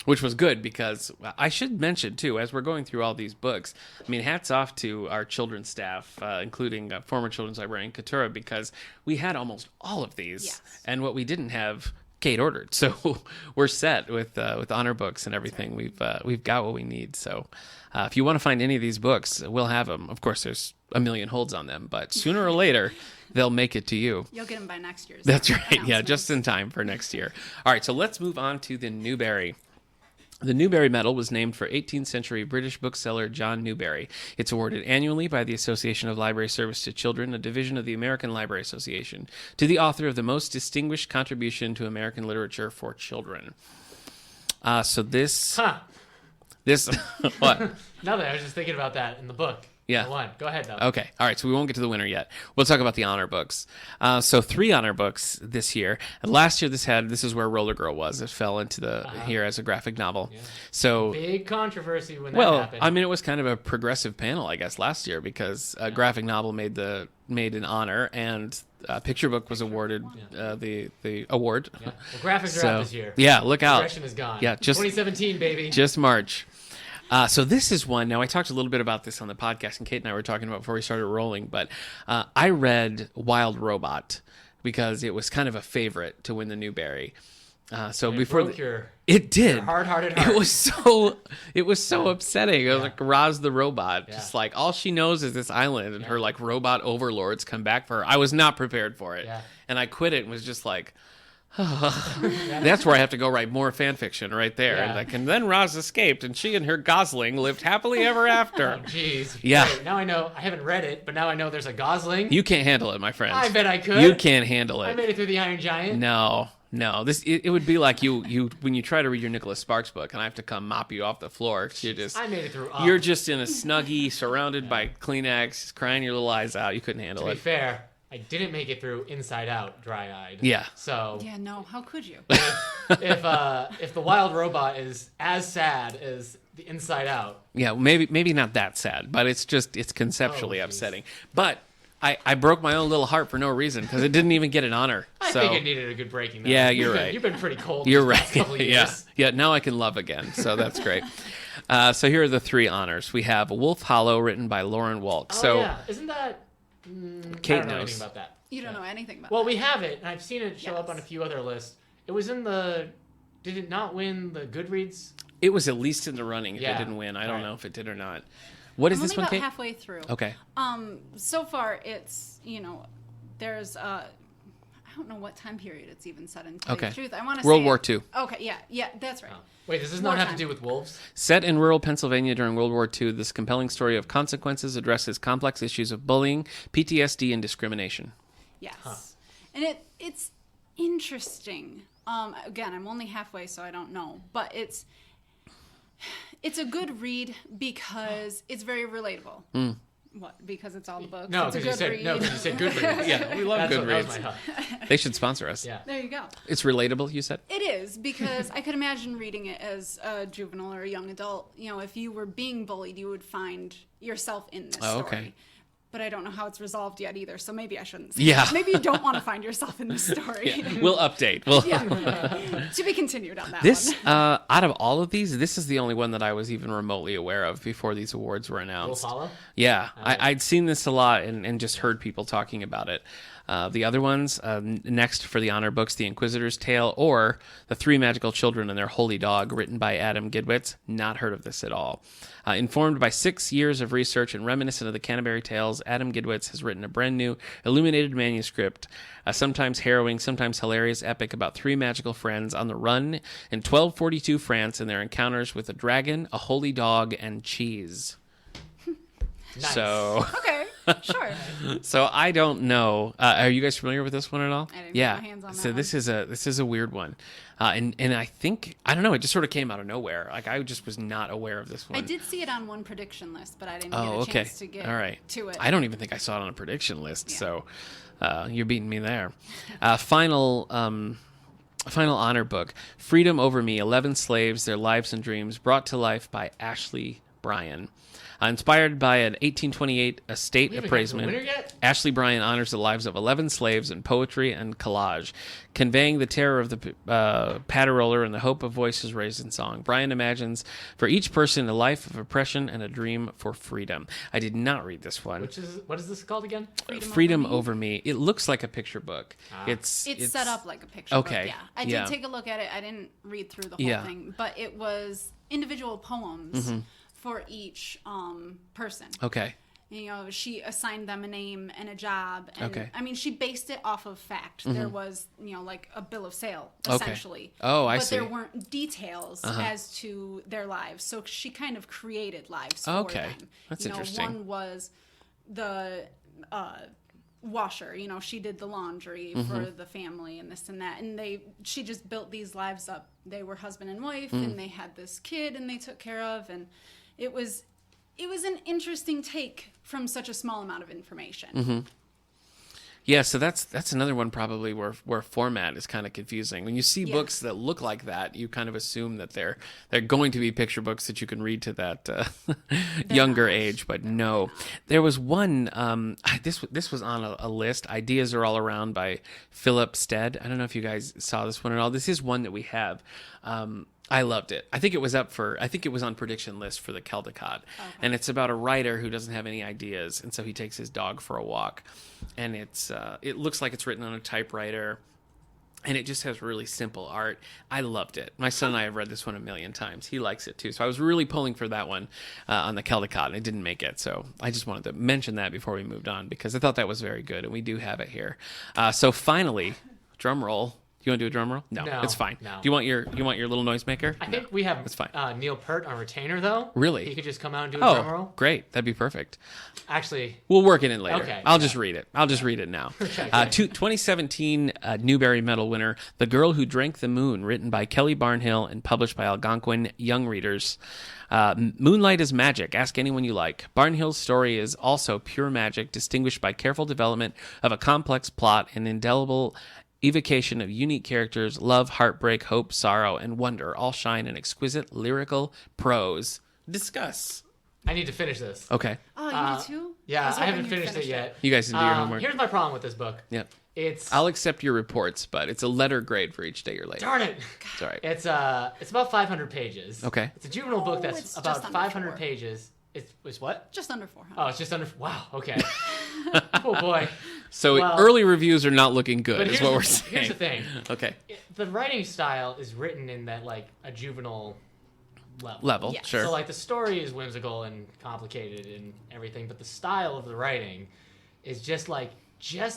which was good, because I should mention too, as we're going through all these books, I mean, hats off to our children's staff, including former children's librarian Katura, because we had almost all of these, and what we didn't have, Kate ordered. So we're set with honor books and everything. We've got what we need. So if you want to find any of these books, we'll have them. Of course, there's a million holds on them, but sooner or later, they'll make it to you. You'll get them by next year's. That's right. Yeah, just in time for next year. All right, so let's move on to the Newbery. The Newbery Medal was named for 18th century British bookseller John Newbery. It's awarded annually by the Association of Library Service to Children, a division of the American Library Association, to the author of the most distinguished contribution to American literature for children. So this... This... What? Nothing. I was just thinking about that in the book. Yeah. Go ahead, though. Okay. All right. So we won't get to the winner yet. We'll talk about the honor books. So 3 honor books this year. And last year, this is where Roller Girl was. It fell into here as a graphic novel. Yeah. So big controversy when that happened. I mean, it was kind of a progressive panel, I guess, last year, because a graphic novel made an honor, and picture book was awarded the award. Yeah. Well, graphics are out this year. Yeah. Look out. Progression is gone. Yeah. Just 2017, baby. Just March. So this is one. Now, I talked a little bit about this on the podcast, and Kate and I were talking about before we started rolling, but I read Wild Robot because it was kind of a favorite to win the Newbery. So and before it did, your hard-hearted heart. It was so upsetting. It was like Roz the robot, just like all she knows is this island, and her like robot overlords come back for her. I was not prepared for it, and I quit it and was just like. That's where I have to go write more fan fiction right there. And then Roz escaped, and she and her Gosling lived happily ever after. Oh, jeez. Yeah. Wait, now I know. I haven't read it, but now I know there's a Gosling. You can't handle it, my friend. I bet I could. You can't handle it. I made it through the Iron Giant. No. It would be like you when you try to read your Nicholas Sparks book, and I have to come mop you off the floor. I made it through. You're just in a Snuggie, surrounded by Kleenex, crying your little eyes out. You couldn't handle it. To be fair, I didn't make it through Inside Out, dry-eyed. Yeah. So. Yeah, no. How could you? If the Wild Robot is as sad as the Inside Out. Yeah, maybe not that sad, but it's conceptually upsetting. But I broke my own little heart for no reason because it didn't even get an honor. I think it needed a good breaking. Though. Yeah, you're right. You've been pretty cold. You're right. Couple of years. Yeah. Now I can love again. So that's great. So here are the 3 honors. We have Wolf Hollow, written by Lauren Walt. Yeah, isn't that? Kate I don't know knows anything about that. You don't know anything about that. Well, we have it, and I've seen it show up on a few other lists. It was in the... Did it not win the Goodreads? It was at least in the running if it didn't win. I don't know if it did or not. What is this one, Kate? I'm halfway through. Okay. So far, it's, there's... I don't know what time period it's even set in. To tell you the truth. I want to say... World War II. Okay, yeah, that's right. Oh. Wait, does this not have to do with wolves? Set in rural Pennsylvania during World War II, this compelling story of consequences addresses complex issues of bullying, PTSD, and discrimination. Yes. Huh. And it's interesting. Again, I'm only halfway, so I don't know. But it's a good read because it's very relatable. Mm. What? Because it's all the books? No, because you said good reads. Yeah, we love good reads. They should sponsor us. Yeah. There you go. It's relatable, you said? It is, because I could imagine reading it as a juvenile or a young adult. If you were being bullied, you would find yourself in this story. Okay. but I don't know how it's resolved yet either. So maybe I shouldn't say that. Maybe you don't want to find yourself in this story. We'll update. To be continued on that one. Out of all of these, this is the only one that I was even remotely aware of before these awards were announced. Will Follow? Yeah. I'd seen this a lot and just heard people talking about it. The other ones, next for the honor books, The Inquisitor's Tale or The Three Magical Children and Their Holy Dog, written by Adam Gidwitz. Not heard of this at all. Informed by 6 years of research and reminiscent of the Canterbury Tales, Adam Gidwitz has written a brand new illuminated manuscript, a sometimes harrowing, sometimes hilarious epic about 3 magical friends on the run in 1242 France and their encounters with a dragon, a holy dog, and cheese. Nice. So okay, sure. So I don't know. Are you guys familiar with this one at all? I didn't get my hands on that So one. this is a weird one, and I think I don't know. It just sort of came out of nowhere. Like I just was not aware of this one. I did see it on one prediction list, but I didn't get a chance to get to it. I don't even think I saw it on a prediction list. Yeah. So you're beating me there. Final honor book: Freedom Over Me: 11 Slaves, Their Lives and Dreams, brought to life by Ashley Bryan. Inspired by an 1828 estate appraisement, Ashley Bryan honors the lives of 11 slaves in poetry and collage, conveying the terror of the patter-roller and the hope of voices raised in song. Bryan imagines for each person a life of oppression and a dream for freedom. I did not read this one. What is this called again? Freedom Over Me. It looks like a picture book. It's set up like a picture book. Yeah, I did take a look at it. I didn't read through the whole thing, but it was individual poems. Mm-hmm. For each person. Okay. You know, she assigned them a name and a job. And, I mean, she based it off of fact. Mm-hmm. There was, like a bill of sale, essentially. Oh, I see. But there weren't details as to their lives. So she kind of created lives for them. That's interesting. One was the washer. She did the laundry for the family and this and that. And she just built these lives up. They were husband and wife, and they had this kid, and they took care of, and it was an interesting take from such a small amount of information. Mm-hmm. Yeah, so that's another one probably where format is kind of confusing. When you see books that look like that, you kind of assume that they're going to be picture books that you can read to that younger age, but no. There was one, this was on a list, Ideas Are All Around by Philip Stead. I don't know if you guys saw this one at all. This is one that we have. I loved it. I think it was on prediction list for the Caldecott. Okay. And it's about a writer who doesn't have any ideas, and so he takes his dog for a walk. And it looks like it's written on a typewriter, and it just has really simple art. I loved it. My son and I have read this one a million times. He likes it too. So I was really pulling for that one on the Caldecott, and it didn't make it. So I just wanted to mention that before we moved on, because I thought that was very good, and we do have it here. So finally, drum roll. You want to do a drum roll? No, it's fine. No. Do you want your little noisemaker? I think we have it's fine. Neil Peart on retainer, though. Really? He could just come out and do a drum roll. Great. That'd be perfect. Actually, we'll work it in later. Okay. I'll just read it. I'll just read it now. 2017 Newbery Medal winner, The Girl Who Drank the Moon, written by Kelly Barnhill and published by Algonquin Young Readers. Moonlight is magic. Ask anyone you like. Barnhill's story is also pure magic, distinguished by careful development of a complex plot and indelible evocation of unique characters. Love, heartbreak, hope, sorrow, and wonder all shine in exquisite lyrical prose. Discuss. I need to finish this. Okay. Oh, you do too? Yeah, I haven't finished it yet. You guys can do your homework. Here's my problem with this book. Yep. I'll accept your reports, but it's a letter grade for each day you're late. Darn it. It's all right. It's about 500 pages. Okay. It's a juvenile book that's about 500 pages. It's what? Just under 400. Oh, it's just under. Wow. Okay. Oh boy. So early reviews are not looking good, is what we're saying. Here's the thing. Okay. The writing style is written in that like a juvenile level. Yes. Sure. So like the story is whimsical and complicated and everything, but the style of the writing is just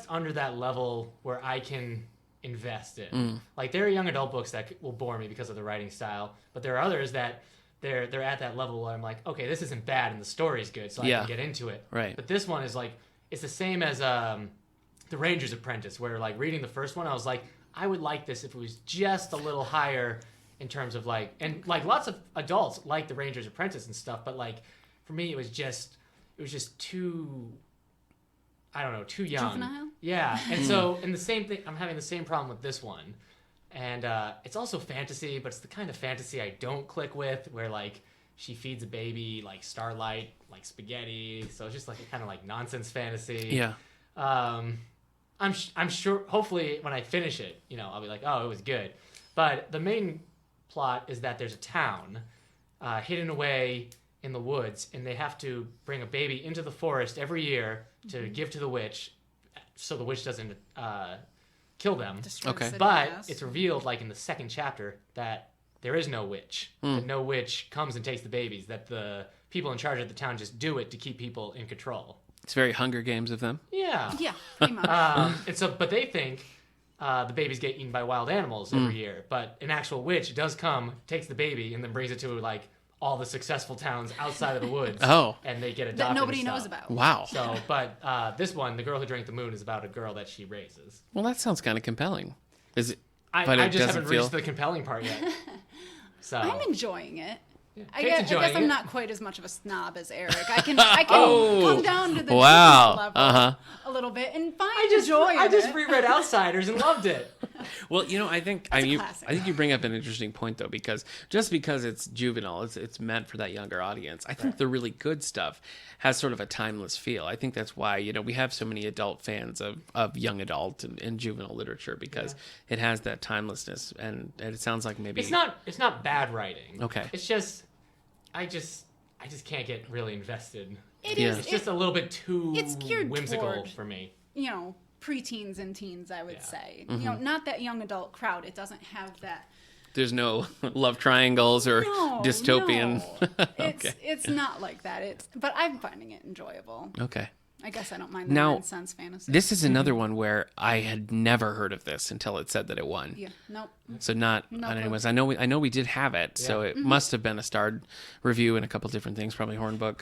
under that level where I can invest in. Like there are young adult books that will bore me because of the writing style, but there are others that they're at that level where I'm like, okay, this isn't bad and the story's good, so I can get into it. Right. But this one is like, it's the same as The Ranger's Apprentice, where like reading the first one, I was like, I would like this if it was just a little higher in terms of like, and like lots of adults like The Ranger's Apprentice and stuff, but like for me, it was just too, I don't know, too young. Juvenile? Yeah. And so, and the same thing, I'm having the same problem with this one. And it's also fantasy, but it's the kind of fantasy I don't click with, where like she feeds a baby like Starlight, like spaghetti. So it's just like a kind of like nonsense fantasy. Yeah. I'm sure. Hopefully, when I finish it, I'll be like, oh, it was good. But the main plot is that there's a town hidden away in the woods, and they have to bring a baby into the forest every year to give to the witch, so the witch doesn't kill them. Okay. But it's revealed, like in the second chapter, that there is no witch. That no witch comes and takes the babies. That the people in charge of the town just do it to keep people in control. It's very Hunger Games of them. Yeah. Yeah, pretty much. But they think the babies get eaten by wild animals every year. But an actual witch does come, takes the baby, and then brings it to like all the successful towns outside of the woods. And they get adopted. That nobody knows about. Wow. So, but this one, The Girl Who Drank the Moon, is about a girl that she raises. Well, that sounds kind of compelling. Is it? I just haven't reached the compelling part yet. So I'm enjoying it. Yeah. I guess I'm not quite as much of a snob as Eric. I can come down to the level a little bit and enjoy it. I just reread Outsiders and loved it. Well, I think I think you bring up an interesting point though, because just because it's juvenile, it's meant for that younger audience. I think the really good stuff has sort of a timeless feel. I think that's why we have so many adult fans of young adult and juvenile literature, because it has that timelessness, and it sounds like maybe it's not bad writing. Okay, it's just I just can't get really invested. It's just a little bit too whimsical toward, for me. Preteens and teens, I would say. Not that young adult crowd. It doesn't have that. There's no love triangles or dystopian. No. It's not like that. But I'm finding it enjoyable. Okay. I guess I don't mind the nonsense fantasy. This is another one where I had never heard of this until it said that it won. Yeah. Nope. So not on anyone's. I know we did have it, so it must have been a starred review and a couple different things, probably Hornbook.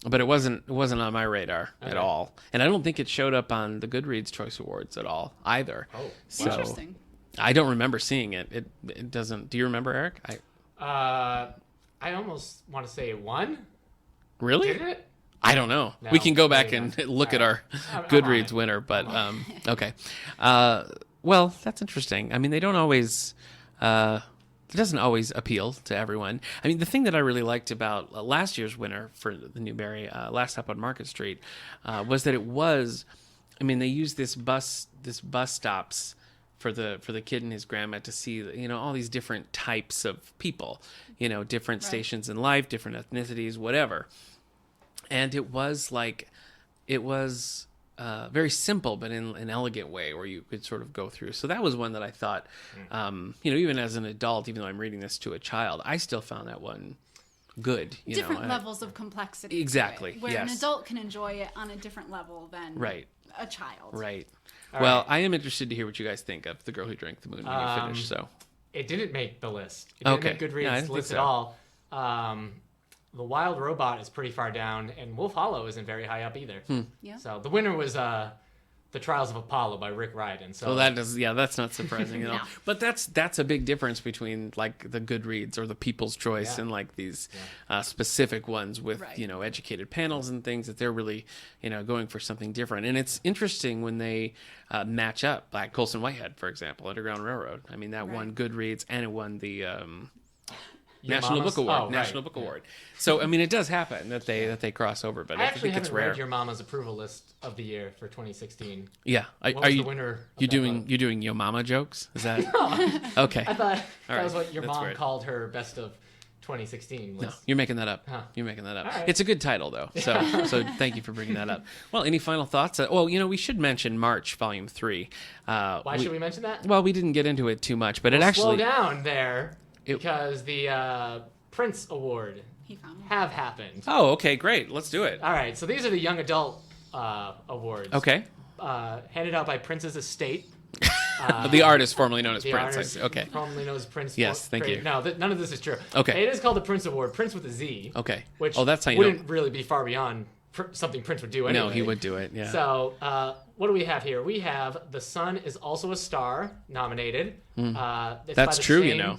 But it wasn't on my radar at all, and I don't think it showed up on the Goodreads Choice Awards at all either. Oh, so interesting. I don't remember seeing it. It doesn't. Do you remember, Eric? I almost want to say it won. Really? Did it? I don't know. No, we can go back and look at our Goodreads winner, but okay. Well, that's interesting. I mean, they don't always. It doesn't always appeal to everyone. I mean, the thing that I really liked about last year's winner for the Newbery, Last Stop on Market Street, was that it was. I mean, they used this bus stops for the kid and his grandma to see all these different types of people, different stations in life, different ethnicities, whatever. And it was very simple, but in an elegant way where you could sort of go through. So that was one that I thought, even as an adult, even though I'm reading this to a child, I still found that one good. Different levels of complexity. Exactly. Where an adult can enjoy it on a different level than a child. Right. Well, I am interested to hear what you guys think of The Girl Who Drank the Moon when you finish. So it didn't make the list. It didn't make Goodreads list at all. The Wild Robot is pretty far down, and Wolf Hollow isn't very high up either. Yeah. So the winner was The Trials of Apollo by Rick Riordan. So that's not surprising at all. No. But that's a big difference between like the Goodreads or the People's Choice and like these specific ones with educated panels and things that they're really going for something different. And it's interesting when they match up, like Colson Whitehead, for example, Underground Railroad. I mean that won Goodreads and it won the National Book Award. So I mean, it does happen that they cross over, but I think it's rare. Read Your Mama's approval list of the year for 2016. Yeah, what was the winner? You doing Yo Mama jokes? Is that okay? I thought that was what your mom called her best of 2016 list. No, you're making that up. Huh. You're making that up. Right. It's a good title though. So thank you for bringing that up. Well, any final thoughts? We should mention March Volume 3. Why should we mention that? Well, we didn't get into it too much, but it actually slow down there. Because the Printz Award have happened. Oh, okay, great. Let's do it. All right, so these are the young adult awards. Okay. Handed out by Prince's estate. The artist formerly known as Printz. Okay. Formerly known as Prince. Yes, thank you. No, none of this is true. Okay. It is called the Printz Award, Prince with a Z. Okay. Which that's how you wouldn't really be far beyond something Prince would do anyway. No, he would do it, yeah. So, what do we have here? We have The Sun is Also a Star nominated. That's true,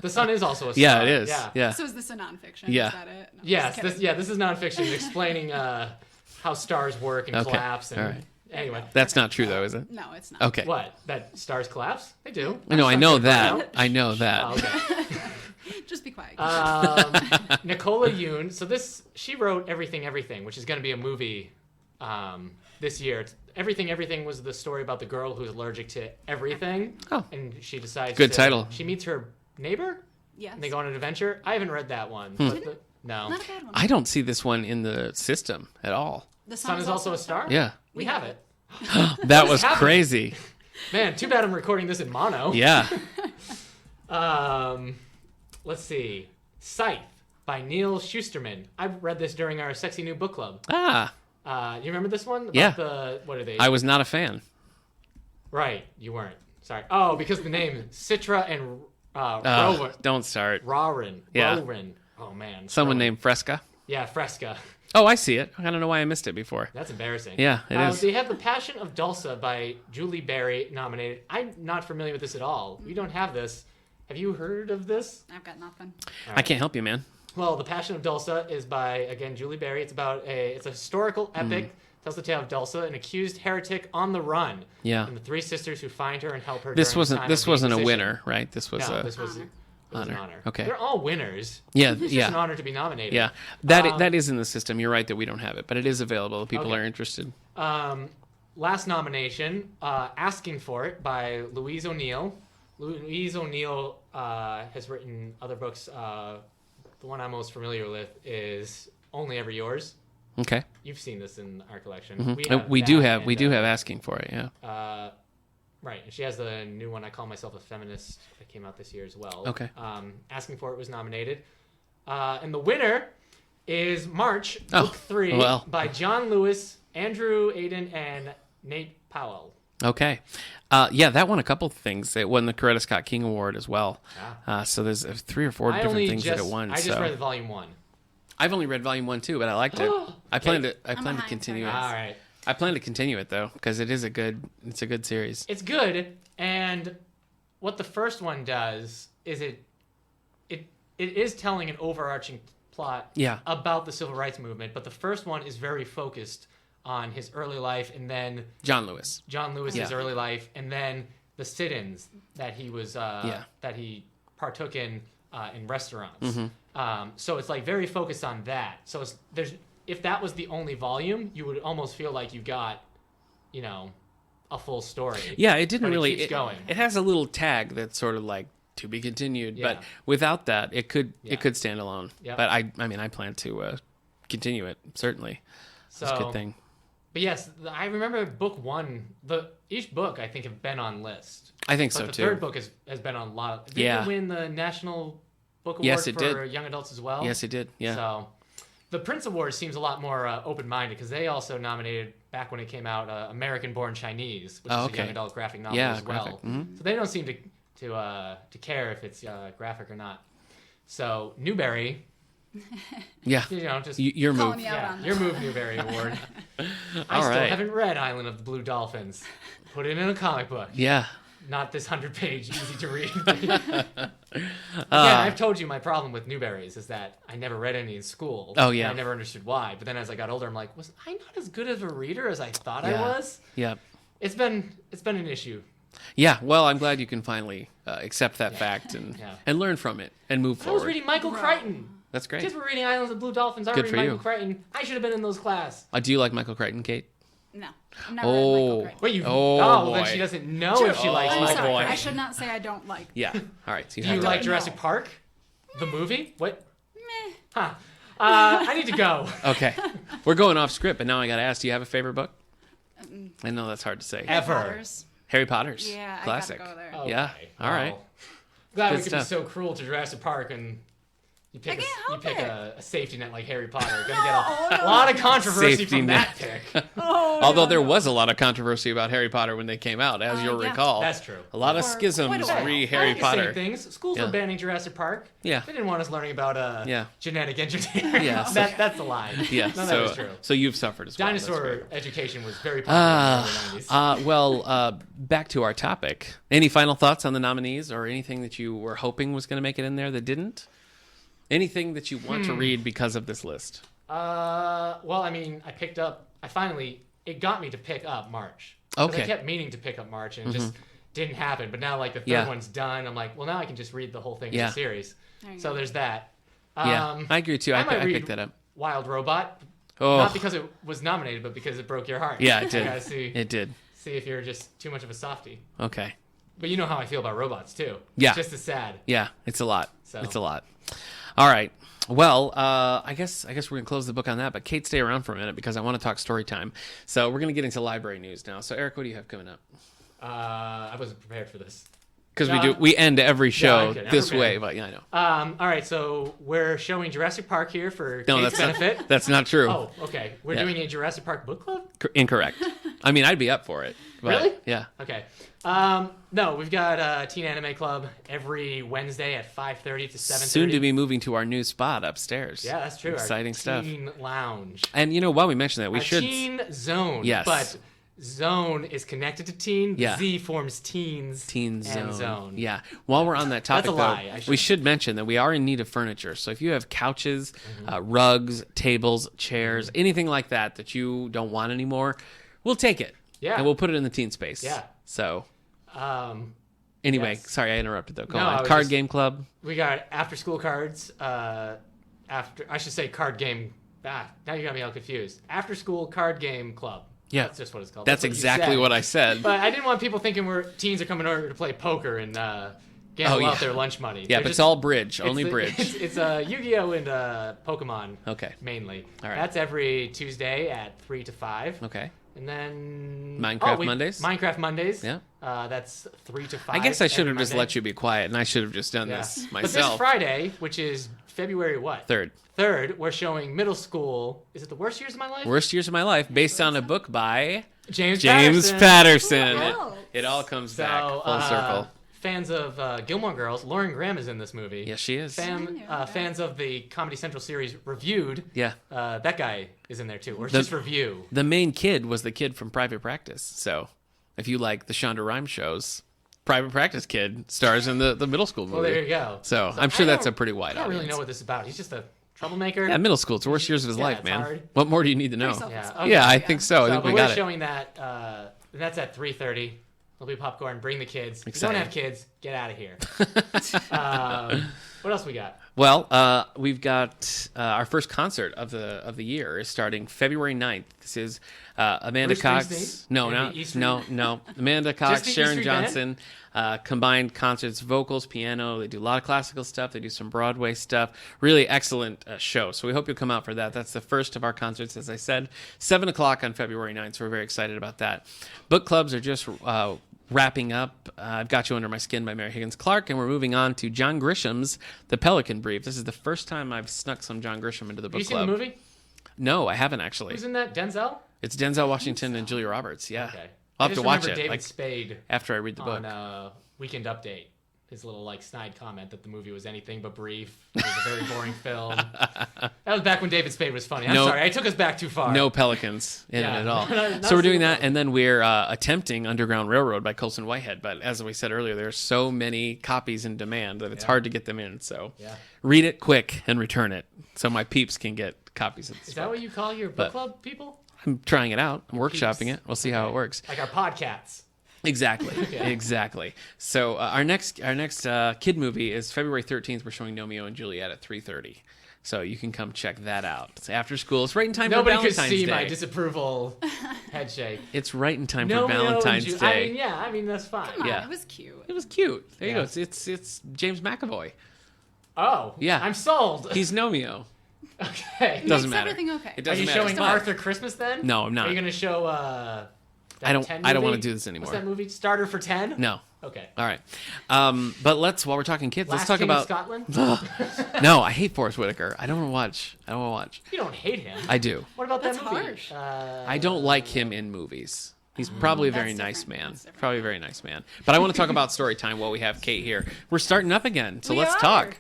The Sun is also a star. Yeah, it is. Yeah. So is this a nonfiction? Yeah. Is that it? No, yes. This is nonfiction explaining how stars work and collapse. And, all right. Anyway. That's not true, though, is it? No, it's not. Okay. What? That stars collapse? They do. No, I know that. I know that. Oh, okay. Just be quiet. Nicola Yoon. So she wrote Everything, Everything, which is going to be a movie this year. Everything was the story about the girl who's allergic to everything. Oh. And she decides Good title. She meets her neighbor. Yes. And they go on an adventure. I haven't read that one. No. Not a bad one. I don't see this one in the system at all. The Sun is also a star? Yeah. We have it. That was crazy. Man, too bad I'm recording this in mono. Yeah. Let's see. Scythe by Neil Schusterman. I read this during our Sexy New Book Club. You remember this one? About what are they? I was not a fan. Right, you weren't. Sorry. Oh, because of the name Citra and Rowan. Don't start. Rowan. Yeah. Rowan. Oh, man. Someone named Fresca. Yeah, Fresca. Oh, I see it. I don't know why I missed it before. That's embarrassing. Yeah, it is. They have The Passion of Dulce by Julie Berry nominated. I'm not familiar with this at all. We don't have this. Have you heard of this? I've got nothing. Right. I can't help you, man. Well, The Passion of Dulce is by, again, Julie Berry. It's a historical epic. Tells the tale of Dulce, an accused heretic on the run. Yeah. And the three sisters who find her and help her. This wasn't a winner, right? This was this was an honor. Okay. They're all winners. Yeah, It's just an honor to be nominated. Yeah, that is in the system. You're right that we don't have it, but it is available if people are interested. Last nomination, Asking for It by Louise O'Neill. Louise O'Neill has written other books. The one I'm most familiar with is Only Ever Yours. Okay. You've seen this in our collection. Mm-hmm. We do have Asking for It, yeah. Right, and she has the new one, I Call Myself a Feminist, that came out this year as well. Okay. Asking for It was nominated. And the winner is March, Book 3, by John Lewis, Andrew Aiden, and Nate Powell. Okay. That won a couple of things. It won the Coretta Scott King Award as well. Yeah. So there's 3 or 4 different things that it won. I just read Volume 1. I've only read Volume 1 too, but I liked it. I plan to continue it. All right. I plan to continue it though, because it's a good series. It's good, and what the first one does is it is telling an overarching plot about the civil rights movement, but the first one is very focused on his early life, and then John Lewis's early life, and then the sit-ins that he was that he partook in restaurants. Mm-hmm. So it's like very focused on that. So if that was the only volume, you would almost feel like you got, a full story. Yeah, it didn't really. Keeps going. It has a little tag that's sort of like to be continued, but without that, it could stand alone. Yep. But I plan to continue it certainly. So that's a good thing. But yes, I remember book 1. Each book I think have been on list. I think so too. The third book has been on a lot. Did it win the National Book Award for young adults as well? Yes, it did. Yeah. So the Printz Award seems a lot more open-minded because they also nominated, back when it came out, American Born Chinese, which is a young adult graphic novel as well. Mm-hmm. So they don't seem to care if it's graphic or not. So Newbery. Just your move. Your move, Newbery Award. I still haven't read Island of the Blue Dolphins. Put it in a comic book. Yeah. Not this 100-page, easy to read. Again, I've told you my problem with Newberries is that I never read any in school. Oh, yeah. I never understood why. But then as I got older, I'm like, was I not as good of a reader as I thought I was? Yeah. It's been an issue. Yeah, well, I'm glad you can finally accept that fact and learn from it and move forward. I was reading Michael Crichton. That's great. Kids were reading Islands of Blue Dolphins. I was reading Michael Crichton. I should have been in those class. Do you like Michael Crichton, Kate? No. I've never read Michael Crichton. Wait, well, then she doesn't know if she likes Michael Crichton. I should not say I don't like. Yeah. All right. So do you like Jurassic Park? The movie? What? Meh. Huh. I need to go. Okay. We're going off script, but now I got to ask, do you have a favorite book? I know that's hard to say. Harry Potter's. Yeah, classic. I gotta go there. Okay. Yeah. All right. Glad we could be so cruel to Jurassic Park and you pick a safety net like Harry Potter. You're gonna get a lot of controversy from that pick. Although there was a lot of controversy about Harry Potter when they came out, as you'll recall. That's true. A lot of schisms re-Harry Potter. Things. Schools were banning Jurassic Park. Yeah. They didn't want us learning about genetic engineering. Yeah. That's a lie. Yeah. None of that was true. So you've suffered as well. Dinosaur education was very popular in the 90s. Well, back to our topic. Any final thoughts on the nominees or anything that you were hoping was going to make it in there that didn't? Anything that you want to read because of this list? Well, I mean, it got me to pick up March. Okay. I kept meaning to pick up March, and didn't happen. But now like the third one's done. I'm like, well, now I can just read the whole thing as a series. So there's that. I agree too. I picked that up. Wild Robot. Not because it was nominated, but because it broke your heart. Yeah, it did. It did. See if you're just too much of a softie. Okay. But you know how I feel about robots too. Yeah. It's just as sad. Yeah, it's a lot. It's a lot. All right. Well, I guess we're gonna close the book on that. But Kate, stay around for a minute because I want to talk story time. So we're gonna get into library news now. So Eric, what do you have coming up? I wasn't prepared for this. Because we end every show this way, but yeah, I know. All right, so we're showing Jurassic Park here for Kate's benefit. That's not true. Oh, okay. We're doing a Jurassic Park book club? Incorrect. I mean, I'd be up for it. But, really? Yeah. Okay. No, we've got Teen Anime Club every Wednesday at 5:30 to 7:30. Soon to be moving to our new spot upstairs. Yeah, that's true. Exciting stuff. Teen Lounge. And while we mention that, we should Teen Zone. Yes. But Zone is connected to teen. Yeah. Z forms teens. Teen Zone. And Zone. Yeah. While we're on that topic, That's a lie. we should mention that we are in need of furniture. So if you have couches, rugs, tables, chairs, anything like that you don't want anymore, we'll take it. Yeah. And we'll put it in the teen space. Yeah. So. Anyway, yes. Sorry I interrupted though. Go on. Card game club. We got after school cards. I should say card game. Now you got me all confused. After school card game club. Yeah, that's just what it's called. That's exactly what I said. But I didn't want people thinking teens are coming over to play poker and gamble out their lunch money. Yeah, but it's all bridge, only bridge. It's Yu-Gi-Oh and Pokemon. Okay. Mainly. All right. That's every Tuesday at 3 to 5. Okay. And then Minecraft Mondays. Minecraft Mondays. Yeah. That's 3 to 5. I guess I should have just let you be quiet, and I should have just done this myself. But this Friday, which is February what? 3rd, we're showing middle school. Is it the worst years of my life? Worst years of my life, based on a book by James Patterson. Wow. It all comes back full circle. Fans of Gilmore Girls, Lauren Graham is in this movie. Yes, she is. Fans of the Comedy Central series Reviewed. Yeah. That guy is in there too. Or just Review. The main kid was the kid from Private Practice. So if you like the Shonda Rhimes shows, Private Practice kid stars in the middle school movie. Well, there you go. So I'm sure that's a pretty wide audience. I don't really know what this is about. He's just a troublemaker. Yeah, middle school. It's the worst years of his life, man. Hard. What more do you need to know? Yeah, I think so. I think we got it. We're showing that. That's at 3:30. There'll be popcorn. Bring the kids. If you don't have kids, get out of here. What else we got? Well, we've got our first concert of the year is starting February 9th. This is Amanda Bruce Cox. Springsteen? No. Amanda Cox, the Sharon East Street Johnson. Combined concerts, vocals, piano. They do a lot of classical stuff. They do some Broadway stuff. Really excellent show. So we hope you'll come out for that. That's the first of our concerts, as I said. 7 o'clock on February 9th. So we're very excited about that. Book clubs are just wrapping up. I've Got You Under My Skin by Mary Higgins Clark, and we're moving on to John Grisham's The Pelican Brief. This is the first time I've snuck some John Grisham into the book club. Have you seen the movie? No, I haven't actually. Who's in that? Denzel? It's Denzel Washington and Julia Roberts. Yeah. Okay. I'll have to watch it. David Spade after I read the book. On Weekend Update. His little snide comment that the movie was anything but brief. It was a very boring film. That was back when David Spade was funny. I'm sorry, I took us back too far. No pelicans in it at all. So we're doing that, and then we're attempting Underground Railroad by Colson Whitehead. But as we said earlier, there's so many copies in demand that it's hard to get them in. So read it quick and return it so my peeps can get copies of this. Is that what you call your book club people? I'm trying it out. I'm workshopping it. We'll see how it works. Like our podcasts. Exactly. Exactly. So our next kid movie is February 13th. We're showing Romeo and Juliet at 3:30. So you can come check that out. It's after school. It's right in time for Valentine's Day. Nobody could see my disapproval head shake. It's right in time for Valentine's Day. I mean that's fine. Come on, it was cute. It was cute. There you go. It's James McAvoy. Oh. Yeah. I'm sold. He's Romeo. Okay. Doesn't matter. Everything okay. It doesn't matter. Are you showing Arthur Christmas then? No, I'm not. Are you going to show I don't want to do this anymore. What's that movie? Starter for 10? No. Okay. All right. But while we're talking kids, let's talk King about of Scotland? No, I hate Forrest Whitaker. I don't want to watch. You don't hate him. I do. What about That's that movie? harsh. I don't like him in movies. He's probably a very nice man. Probably a very nice man. But I want to talk about story time while we have Kate here. We're starting up again, so let's talk.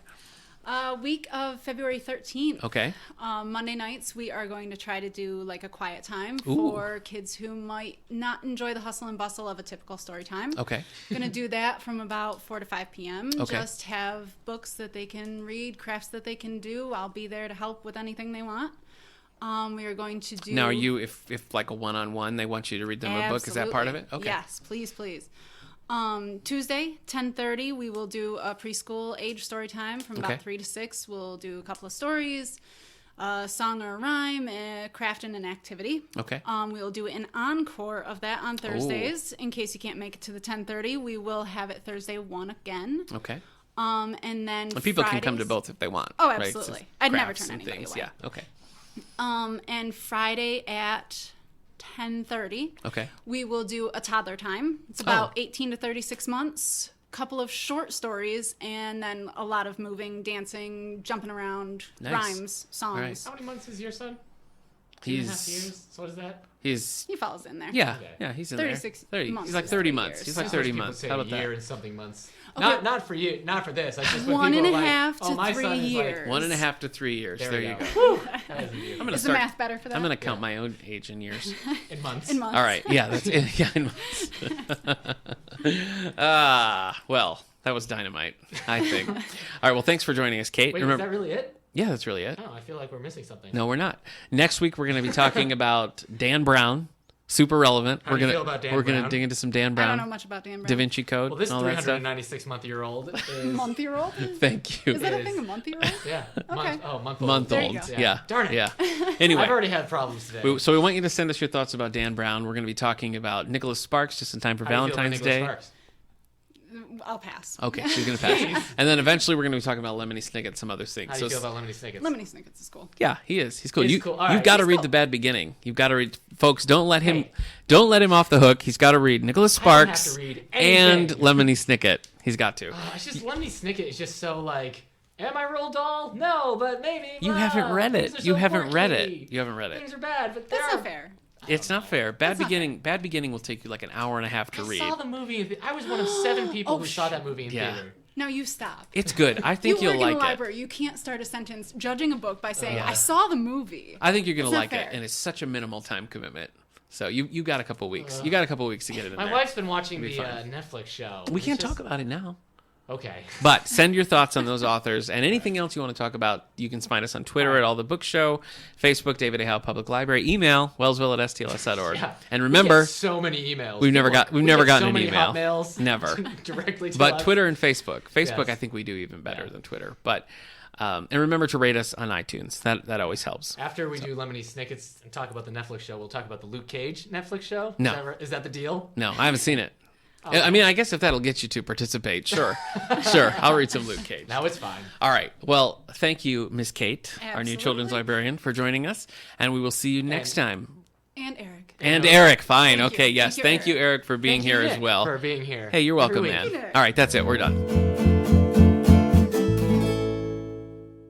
Week of February 13th. Okay. Monday nights, we are going to try to do like a quiet time for kids who might not enjoy the hustle and bustle of a typical story time. Okay. Going to do that from about 4 to 5 p.m. Okay. Just have books that they can read, crafts that they can do. I'll be there to help with anything they want. We are going to do... Now, are you, if like a one-on-one, they want you to read them a book, is that part of it? Okay. Yes, please. Tuesday, 10:30, we will do a preschool age story time from about 3 to 6. We'll do a couple of stories, a song or a rhyme, a craft and an activity. Okay. We'll do an encore of that on Thursdays. In case you can't make it to the 10:30, we will have it Thursday 1 again. Okay. And then people Fridays, can come to both if they want. Oh, absolutely. Right? I'd never turn anybody away. Yeah. Okay. And Friday at 10:30. Okay. We will do a toddler time. It's about 18 to 36 months. Couple of short stories, and then a lot of moving, dancing, jumping around, rhymes, songs. Right. How many months is your son? 2.5 years. So what is that? He falls in there. Yeah, yeah, he's in 36 there. 30 months. He's like 30 months. He's like 30 months. How about that? Year and something months. Okay. Not for you, not for this. I just 1.5 to 3 years. 1.5 to 3 years. There you go. Is the math better for that? I'm gonna count my own age in years. In months. In months. All right. Yeah, that's it. Yeah, in months. Well, that was dynamite, I think. All right. Well, thanks for joining us, Kate. Wait, is that really it? Yeah, that's really it. Oh, I feel like we're missing something. No, we're not. Next week we're going to be talking about Dan Brown. Super relevant. How do you feel about Dan Brown? We're going to dig into some Dan Brown. I don't know much about Dan Brown. Da Vinci Code. Well, this and all that stuff. 396-month-year-old is... Month-year-old? Thank you. Is that a thing, a month-year-old? Yeah. Okay. Month-old. Month-old. Yeah. Darn it. Yeah. Anyway. I've already had problems today. So we want you to send us your thoughts about Dan Brown. We're going to be talking about Nicholas Sparks just in time for Valentine's Day. Sparks? I'll pass. Okay, she's going to pass. And then eventually we're going to be talking about Lemony Snicket and some other things. How do you feel about Lemony Snicket? Lemony Snicket's is cool. Yeah, he is. He's cool. He's cool. All right. You've got to read The Bad Beginning. You've got to read. Folks, don't let him off the hook. He's got to read Nicholas Sparks and Lemony Snicket. He's got to. It's just Lemony Snicket is just so like, am I Roald Dahl? No, but maybe. You haven't read it. You haven't read it. You haven't read it. Things are bad, but that's not fair. It's not fair. Bad Beginning will take you like an hour and a half to read. I saw the movie. I was one of 7 people who saw that movie in theater. No, you stop. It's good. I think you'll like it. You work in a library. You can't start a sentence judging a book by saying, I saw the movie. I think you're going to like it, and it's such a minimal time commitment. So you got a couple weeks. You got a couple weeks to get it in there. My wife's been watching the Netflix show. We can't talk about it now. Okay. But send your thoughts on those authors and anything else you want to talk about. You can find us on Twitter at All the Book Show, Facebook, David A. Howe Public Library, email wellsville@stls.org. Yeah. And remember, so many emails. We've never gotten an email. Hotmails Never. Directly to but us. Twitter and Facebook. Facebook, I think we do even better than Twitter. But and remember to rate us on iTunes. That always helps. After we do Lemony Snicket's and talk about the Netflix show, we'll talk about the Luke Cage Netflix show. No. Is that the deal? No, I haven't seen it. I mean, I guess if that'll get you to participate, sure. Sure, I'll read some Luke Cage. Now it's fine. All right. Well, thank you, Miss Kate, our new children's librarian, for joining us. And we will see you next time. And Eric. And Eric, fine. Thank okay, you. yes. Thank you, Eric, for being here as well. For being here. Hey, you're welcome, man. All right, that's it. We're done.